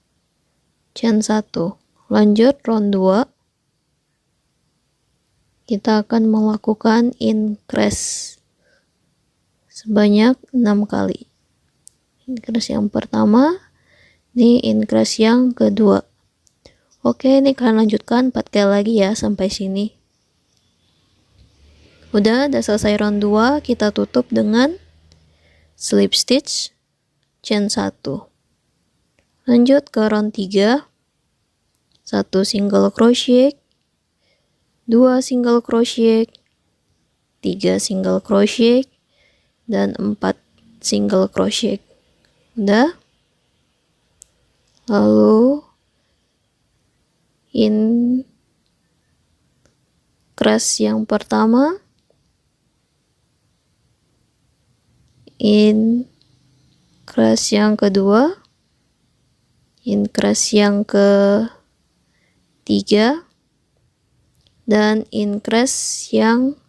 chain 1. Lanjut round 2. Kita akan melakukan increase sebanyak 6 kali. Increase yang pertama, ini increase yang kedua. Oke, ini kalian lanjutkan 4 kali lagi ya sampai sini. Udah selesai round 2, kita tutup dengan slip stitch chain 1. Lanjut ke round 3. 1 single crochet, 2 single crochet, 3 single crochet, dan 4 single crochet. Udah. Lalu increase yang pertama, increase yang kedua, increase yang ketiga, dan increase yang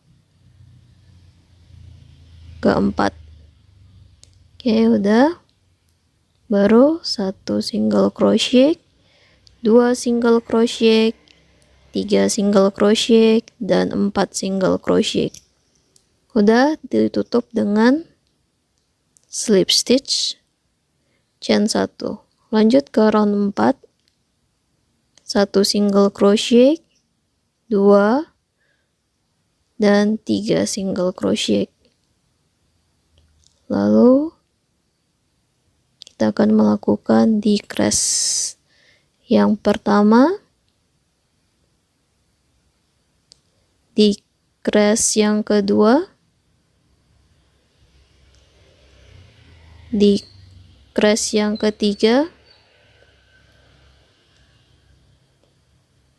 keempat. Oke, udah. Baru 1 single crochet, 2 single crochet, 3 single crochet, dan 4 single crochet. Udah, ditutup dengan slip stitch chain 1. Lanjut ke round 4. 1 single crochet, 2 dan 3 single crochet. Lalu kita akan melakukan decrease yang pertama, decrease yang kedua, decrease yang ketiga,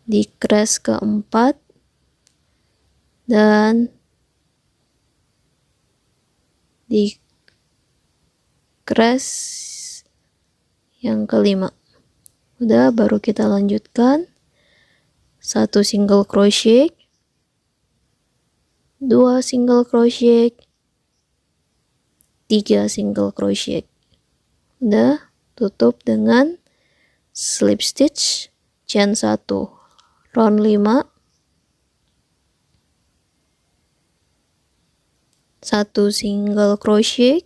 decrease keempat, dan decrease yang kelima. Udah, baru kita lanjutkan 1 single crochet, 2 single crochet, 3 single crochet. Udah, tutup dengan slip stitch chain 1. Round 5. 1 single crochet,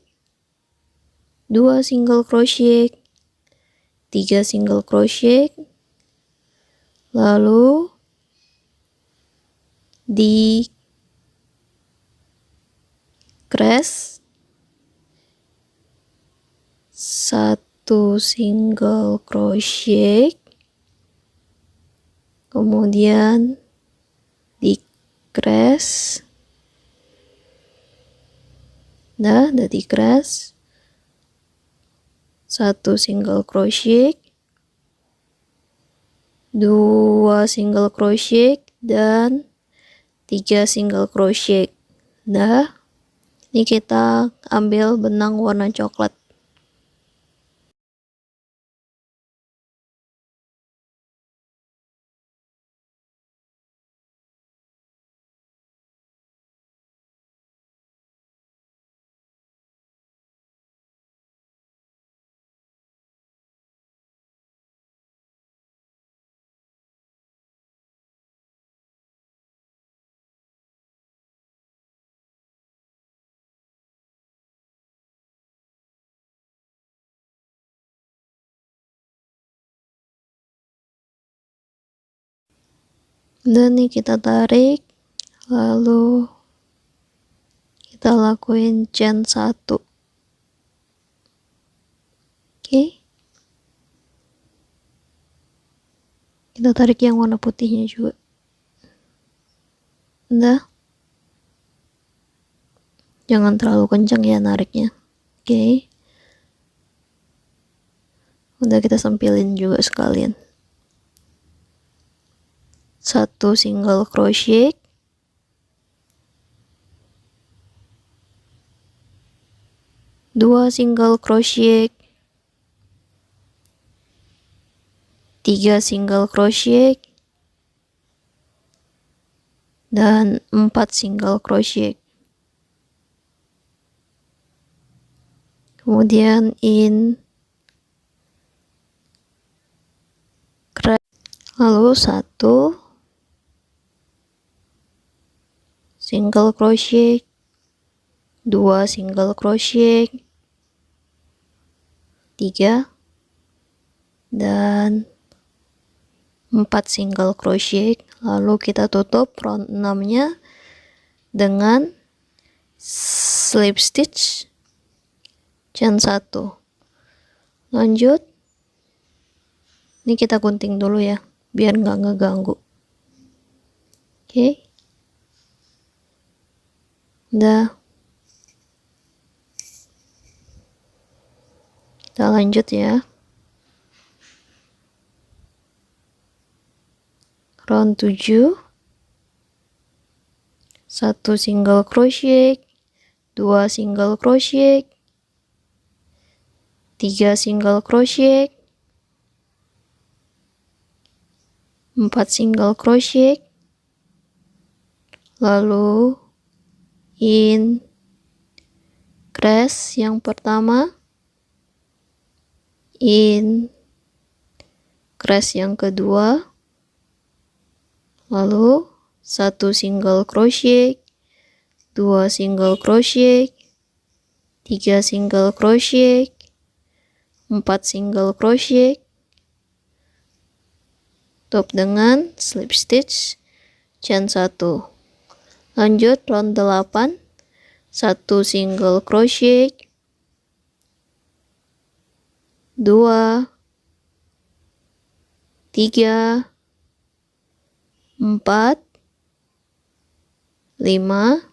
2 single crochet, 3 single crochet, lalu decrease 1 single crochet, kemudian decrease, udah decrease 1 single crochet, 2 single crochet, dan 3 single crochet. Nah, ini kita ambil benang warna coklat. Dan nih kita tarik, lalu kita lakuin chain 1. Oke. Kita tarik yang warna putihnya juga. Udah. Jangan terlalu kencang ya nariknya. Oke. Udah, kita sempilin juga sekalian. 1 single crochet, 2 single crochet, 3 single crochet, dan 4 single crochet. Kemudian lalu 1 single crochet, 2 single crochet, 3 dan 4 single crochet. Lalu kita tutup round 6 nya dengan slip stitch chain 1. Lanjut, ini kita gunting dulu ya biar nggak ngeganggu. Oke, udah, kita lanjut ya. Round 7, 1 single crochet, 2 single crochet, 3 single crochet, 4 single crochet, lalu increase yang pertama, increase yang kedua, lalu 1 single crochet, 2 single crochet, 3 single crochet, 4 single crochet, tutup dengan slip stitch chain 1. Lanjut round 8, 1 single crochet, 2, 3, 4, 5,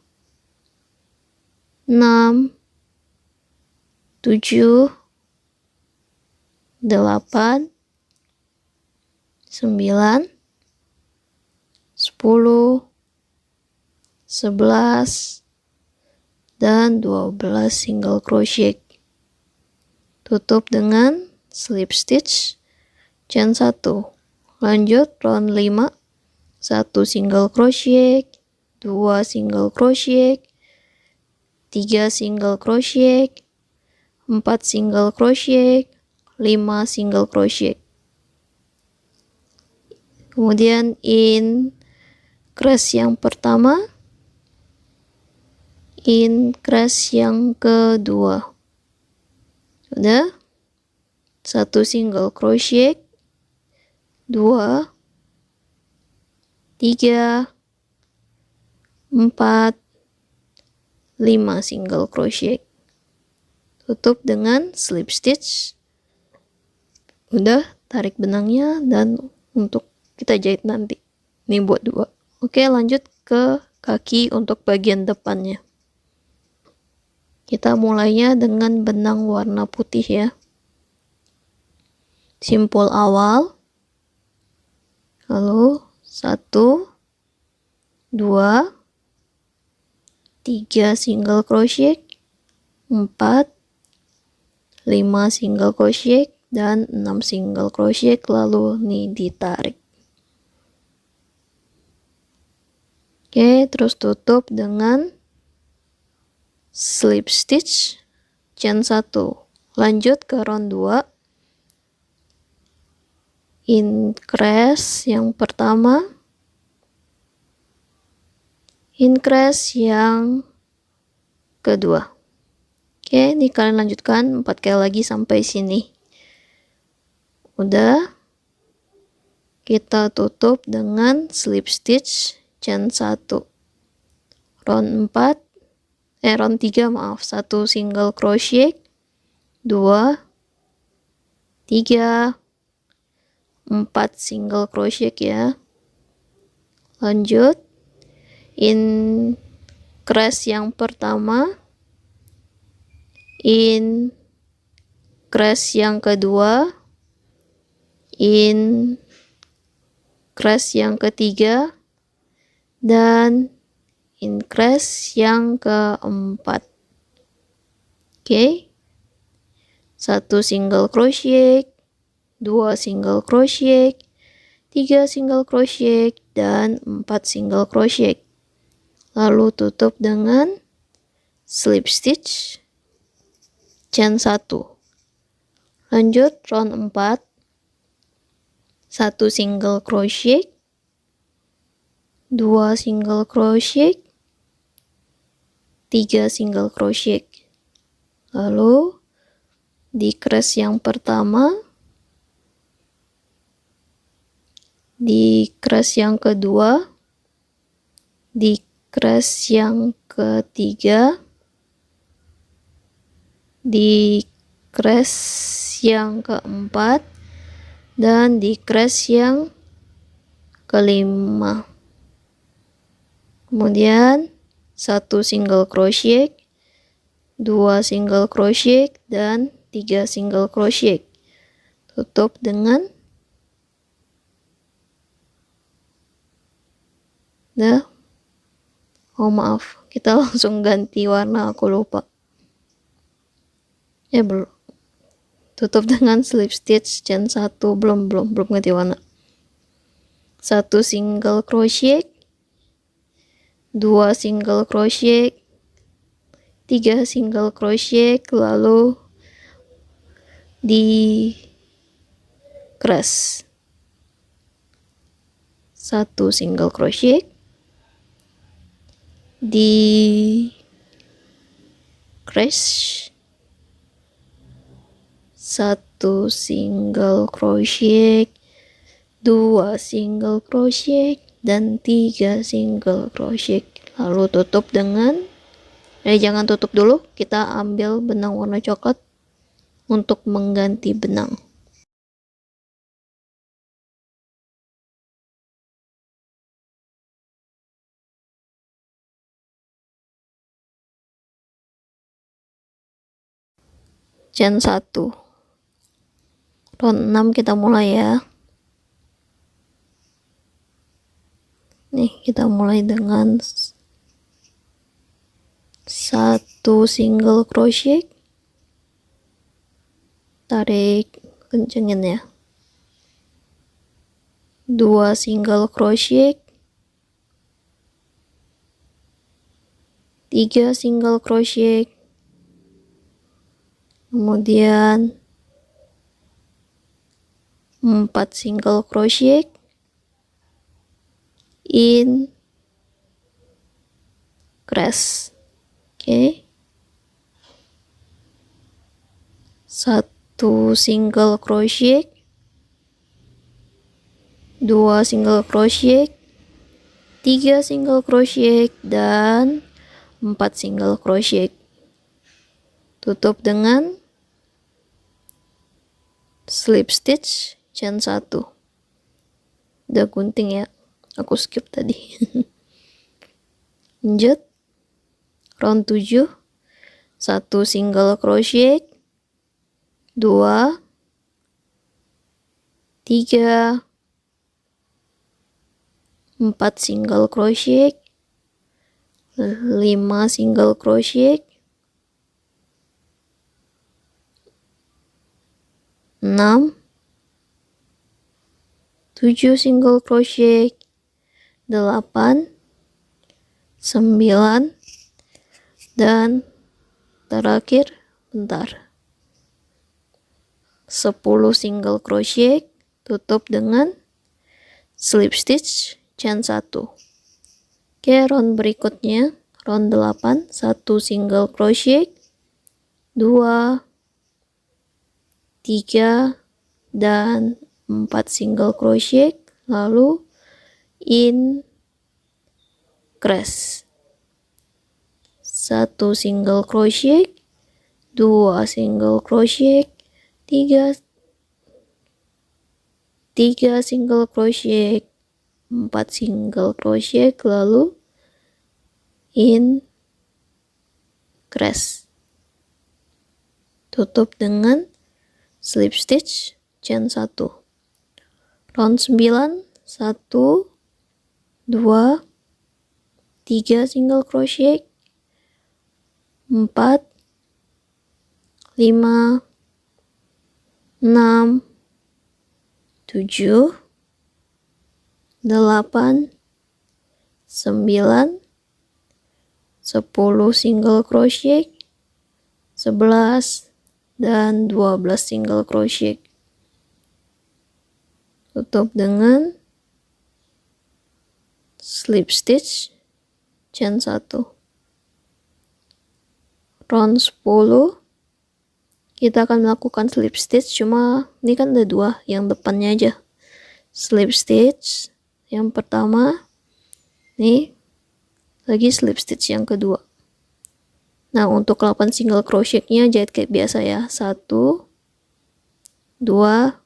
6, 7, 8, 9, 10, 11, dan 12 single crochet. Tutup dengan slip stitch chain 1. Lanjut round 5, 1 single crochet, 2 single crochet, 3 single crochet, 4 single crochet, 5 single crochet. Kemudian increase yang pertama, increase yang kedua. Udah, 1 single crochet, 2, 3, 4, 5 single crochet. Tutup dengan slip stitch. Udah, tarik benangnya dan untuk kita jahit nanti. Ini buat 2. Oke, lanjut ke kaki untuk bagian depannya. Kita mulainya dengan benang warna putih ya. Simpul awal. Lalu 1, 2, 3 single crochet, 4, 5 single crochet, dan 6 single crochet, lalu nih ditarik. Oke, terus tutup dengan slip stitch chain 1. Lanjut ke round 2. Increase yang pertama, increase yang kedua. Oke, ini kalian lanjutkan 4 kali lagi sampai sini. Udah, kita tutup dengan slip stitch chain 1. Round 3 maaf, 1 single crochet, 2, 3, 4 single crochet ya. Lanjut increase yang pertama, increase yang kedua, increase yang ketiga, dan increase yang keempat. Oke, 1 single crochet, 2 single crochet, 3 single crochet, dan 4 single crochet. Lalu tutup dengan slip stitch chain 1. Lanjut round 4, 1 single crochet, 2 single crochet, 3 single crochet. Lalu decrease yang pertama, decrease yang kedua, crease yang ketiga, di crease yang keempat, dan di crease yang kelima. Kemudian 1 single crochet, 2 single crochet, dan 3 single crochet. Tutup dengan oh maaf, kita langsung ganti warna, aku lupa. Belum. Tutup dengan slip stitch chain 1, belum ganti warna. 1 single crochet, 2 single crochet, 3 single crochet, lalu di crease 1 single crochet, di crease 1 single crochet, 2 single crochet, dan 3 single crochet. Lalu tutup dengan jangan tutup dulu, kita ambil benang warna coklat untuk mengganti benang. Chain 1, round 6 kita mulai ya. Nih, kita mulai dengan 1 single crochet, tarik kencengin ya, 2 single crochet, 3 single crochet, kemudian 4 single crochet in crease. Oke. 1 single crochet, 2 single crochet, 3 single crochet, dan 4 single crochet. Tutup dengan slip stitch chain 1. Udah gunting ya, aku skip tadi. Lanjut round 7, 1 single crochet, 2, 3, 4 single crochet, 5 single crochet, 6, 7 single crochet, 8, 9, dan terakhir 10 single crochet. Tutup dengan slip stitch chain 1. Oke, round berikutnya round 8, 1 single crochet, 2, 3, dan 4 single crochet, lalu in crease 1 single crochet, 2 single crochet, 3 single crochet, 4 single crochet, lalu in crease. Tutup dengan slip stitch chain 1. Round 9, 1, 2, 3 single crochet, 4, 5, 6, 7, 8, 9, 10 single crochet, 11, dan 12 single crochet. Tutup dengan slip stitch chain 1. Round 10 kita akan melakukan slip stitch, cuma ini kan ada 2, yang depannya aja. Slip stitch yang pertama nih, lagi slip stitch yang kedua. Nah, untuk 8 single crochetnya jahit kayak biasa ya. 1, 2,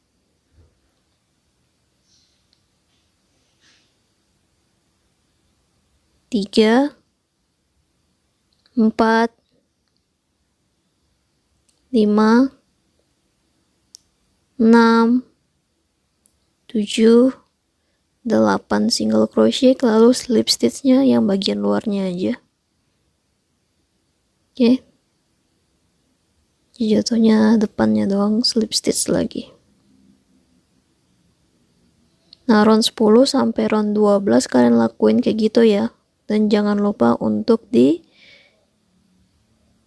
3, 4, 5, 6, 7, 8 single crochet, lalu slip stitchnya yang bagian luarnya aja. Oke, jatuhnya depannya doang slip stitch lagi. Nah, round 10 sampai round 12 kalian lakuin kayak gitu ya. Dan jangan lupa untuk di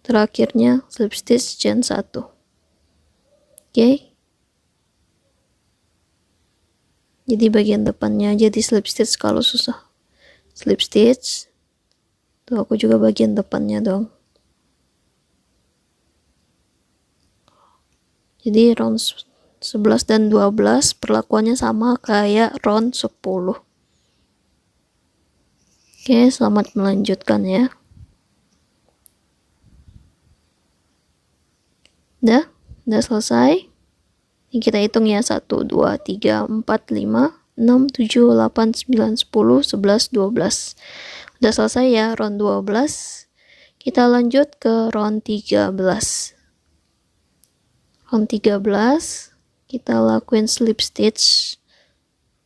terakhirnya slip stitch chain 1. Oke. Jadi bagian depannya aja di slip stitch kalau susah. Slip stitch. Tuh aku juga bagian depannya dong. Jadi round 11 dan 12 perlakuannya sama kayak round 10. Oke, selamat melanjutkan ya. Udah selesai. Ini kita hitung ya, 1, 2, 3, 4, 5, 6, 7, 8, 9, 10, 11, 12. Udah selesai ya round 12. Kita lanjut ke round 13. Round 13 kita lakuin slip stitch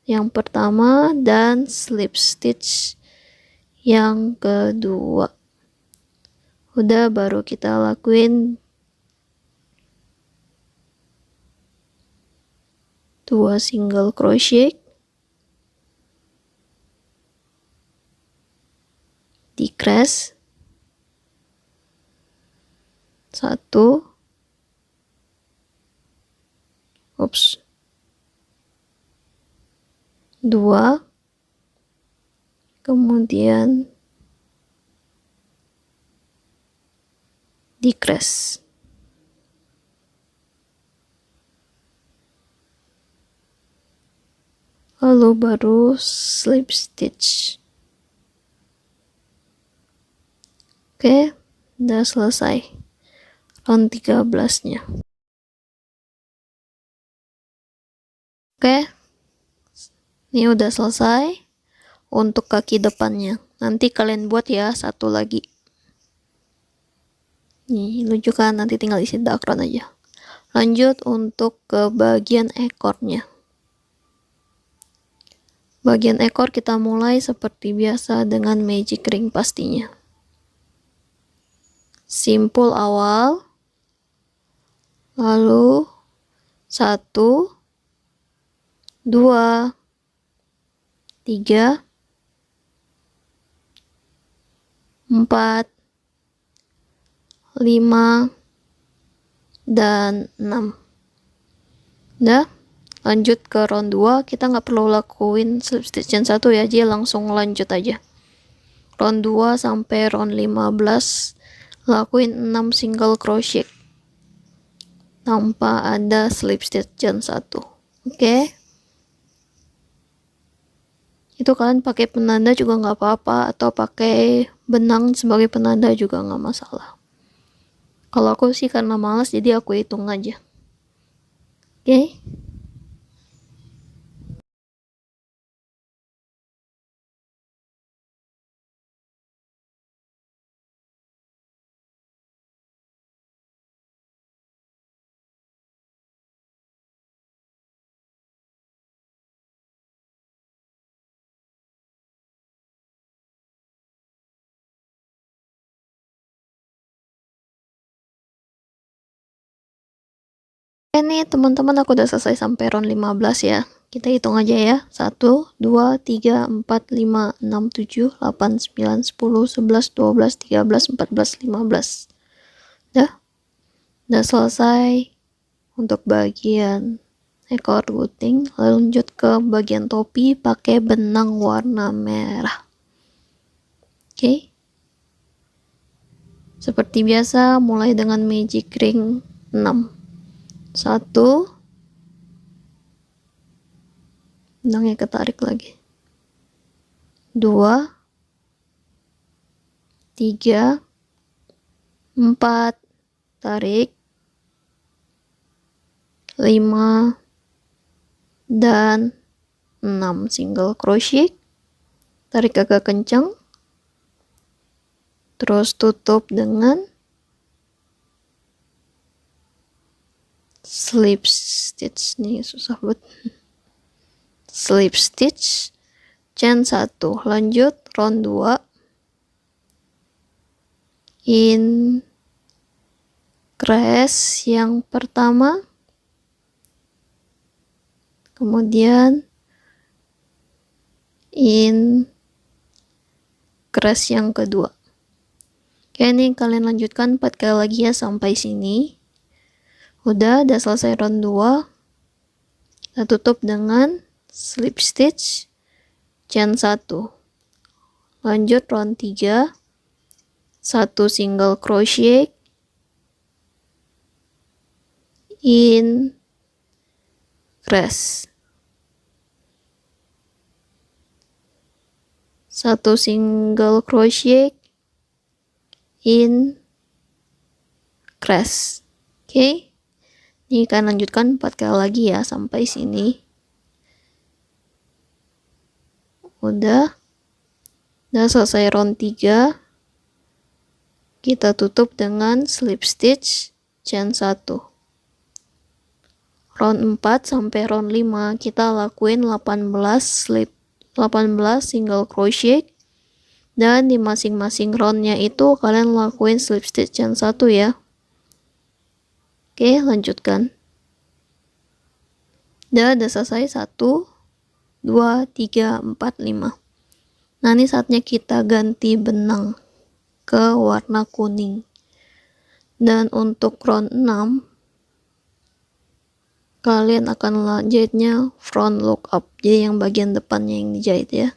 yang pertama dan slip stitch yang kedua. Udah, baru kita lakuin 2 single crochet, decrease 1, oops, 2, kemudian decrease. Lalu baru slip stitch. Oke, udah selesai round 13-nya. Oke, ini udah selesai untuk kaki depannya. Nanti kalian buat ya satu lagi. Nih, lucu kan? Nanti tinggal isi background aja. Lanjut untuk ke bagian ekornya. Bagian ekor kita mulai seperti biasa dengan magic ring pastinya. Simpul awal, lalu 1, 2, 3, 4, 5, dan 6. Udah, lanjut ke round 2. Kita nggak perlu lakuin slip stitch yang 1 ya, jadi langsung lanjut aja. Round 2 sampai round 15 lakuin 6 single crochet tanpa ada slip stitch yang 1. Oke. Itu kalian pakai penanda juga nggak apa-apa, atau pakai benang sebagai penanda juga nggak masalah. Kalau aku sih karena malas jadi aku hitung aja. Oke. Ini teman-teman aku udah selesai sampai round 15 ya. Kita hitung aja ya. 1, 2, 3, 4, 5, 6, 7, 8, 9, 10, 11, 12, 13, 14, 15. Udah selesai untuk bagian ekor guting. Lanjut ke bagian topi pakai benang warna merah. Oke. Seperti biasa mulai dengan magic ring 6. 1, benangnya ketarik lagi. 2, 3, 4, tarik, 5, dan 6 single crochet, tarik agak kencang, terus tutup dengan slip stitch. Nih susah banget, slip stitch, chain 1, lanjut round 2, increase yang pertama, kemudian increase yang kedua. Oke, ini kalian lanjutkan 4 kali lagi ya sampai sini. Udah selesai round 2. Kita tutup dengan slip stitch, chain 1. Lanjut round 3, 1 single crochet, increase, 1 single crochet, increase. Oke, ini kan lanjutkan 4 kali lagi ya sampai sini. Udah selesai round 3. Kita tutup dengan slip stitch, chain 1. Round 4 sampai round 5 kita lakuin 18 single crochet, dan di masing-masing roundnya itu kalian lakuin slip stitch chain 1 ya. Oke, lanjutkan. Udah selesai 1, 2, 3, 4, 5. Nah, ini saatnya kita ganti benang ke warna kuning. Dan untuk round 6 kalian akan jahitnya front look up, jadi yang bagian depannya yang dijahit ya.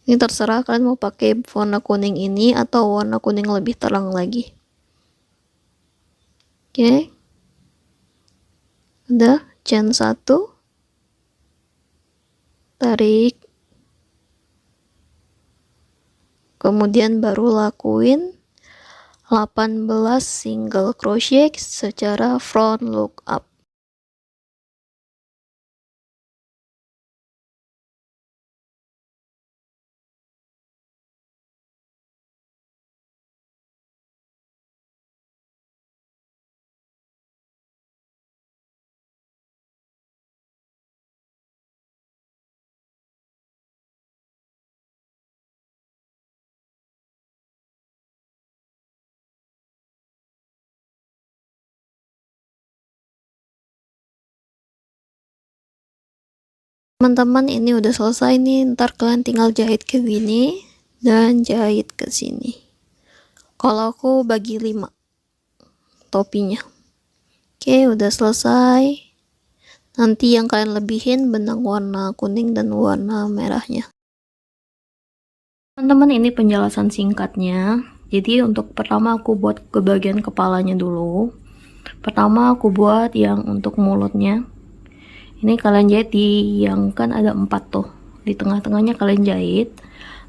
Ini terserah kalian mau pakai warna kuning ini atau warna kuning lebih terang lagi. Oke, udah, chain 1, tarik, kemudian baru lakuin 18 single crochet secara front look up. Teman-teman, ini udah selesai nih, ntar kalian tinggal jahit ke sini dan jahit ke sini. Kalau aku bagi 5 topinya. Oke, udah selesai. Nanti yang kalian lebihin benang warna kuning dan warna merahnya. Teman-teman, ini penjelasan singkatnya. Jadi untuk pertama aku buat ke bagian kepalanya dulu. Pertama aku buat yang untuk mulutnya. Ini kalian jahit di yang kan ada 4 tuh, di tengah-tengahnya kalian jahit,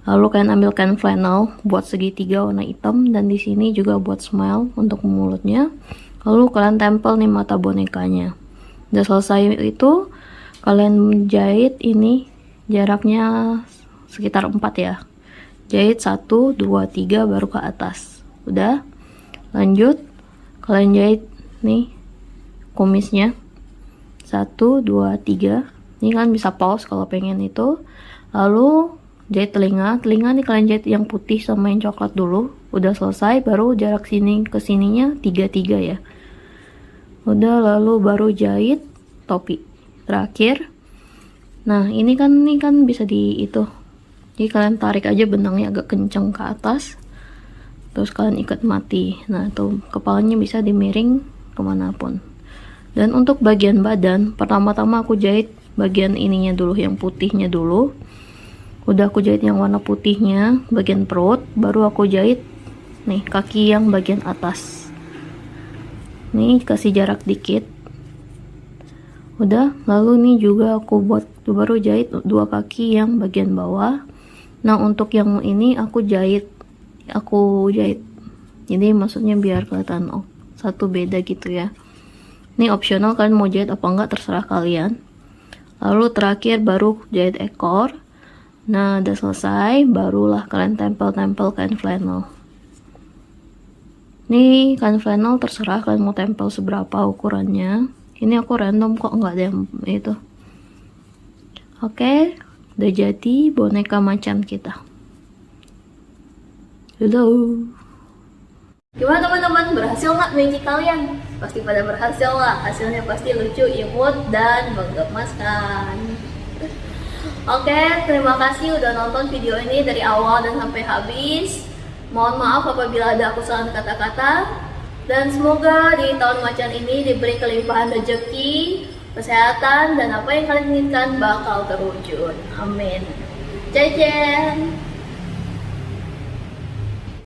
lalu kalian ambil kain flannel buat segitiga warna hitam, dan di sini juga buat smile untuk mulutnya, lalu kalian tempel nih mata bonekanya. Udah selesai itu kalian jahit ini jaraknya sekitar 4 ya, jahit 1, 2, 3 baru ke atas. Udah, lanjut kalian jahit nih kumisnya 1, 2, 3. Ini kalian bisa pause kalau pengen itu. Lalu jahit telinga nih kalian jahit yang putih sama yang coklat dulu. Udah selesai baru jarak sini ke sininya 3 ya. Udah, lalu baru jahit topi terakhir. Nah, ini kan bisa di itu. Jadi kalian tarik aja benangnya agak kencang ke atas. Terus kalian ikat mati. Nah, tuh kepalanya bisa dimiring kemanapun. Dan untuk bagian badan, pertama-tama aku jahit bagian ininya dulu, yang putihnya dulu. Udah aku jahit yang warna putihnya, bagian perut, baru aku jahit nih kaki yang bagian atas. Nih kasih jarak dikit. Udah, lalu nih juga aku buat baru jahit 2 kaki yang bagian bawah. Nah, untuk yang ini aku jahit. Jadi maksudnya biar kelihatan satu beda gitu ya. Ini opsional, kalian mau jahit apa enggak terserah kalian. Lalu terakhir baru jahit ekor. Nah, udah selesai, barulah kalian tempel-tempel kain flannel. Ini kain flannel terserah kalian mau tempel seberapa ukurannya. Ini aku random kok, nggak ada yang itu. Oke, udah jadi boneka macan kita. Halo. Gimana teman-teman, berhasil nggak magic kalian? Pasti pada berhasil lah, hasilnya pasti lucu, imut, dan menggemaskan. Oke, terima kasih udah nonton video ini dari awal dan sampai habis. Mohon maaf apabila ada kesalahan kata-kata. Dan semoga di tahun macan ini diberi kelimpahan rezeki, kesehatan, dan apa yang kalian inginkan bakal terwujud. Amin. Cecen.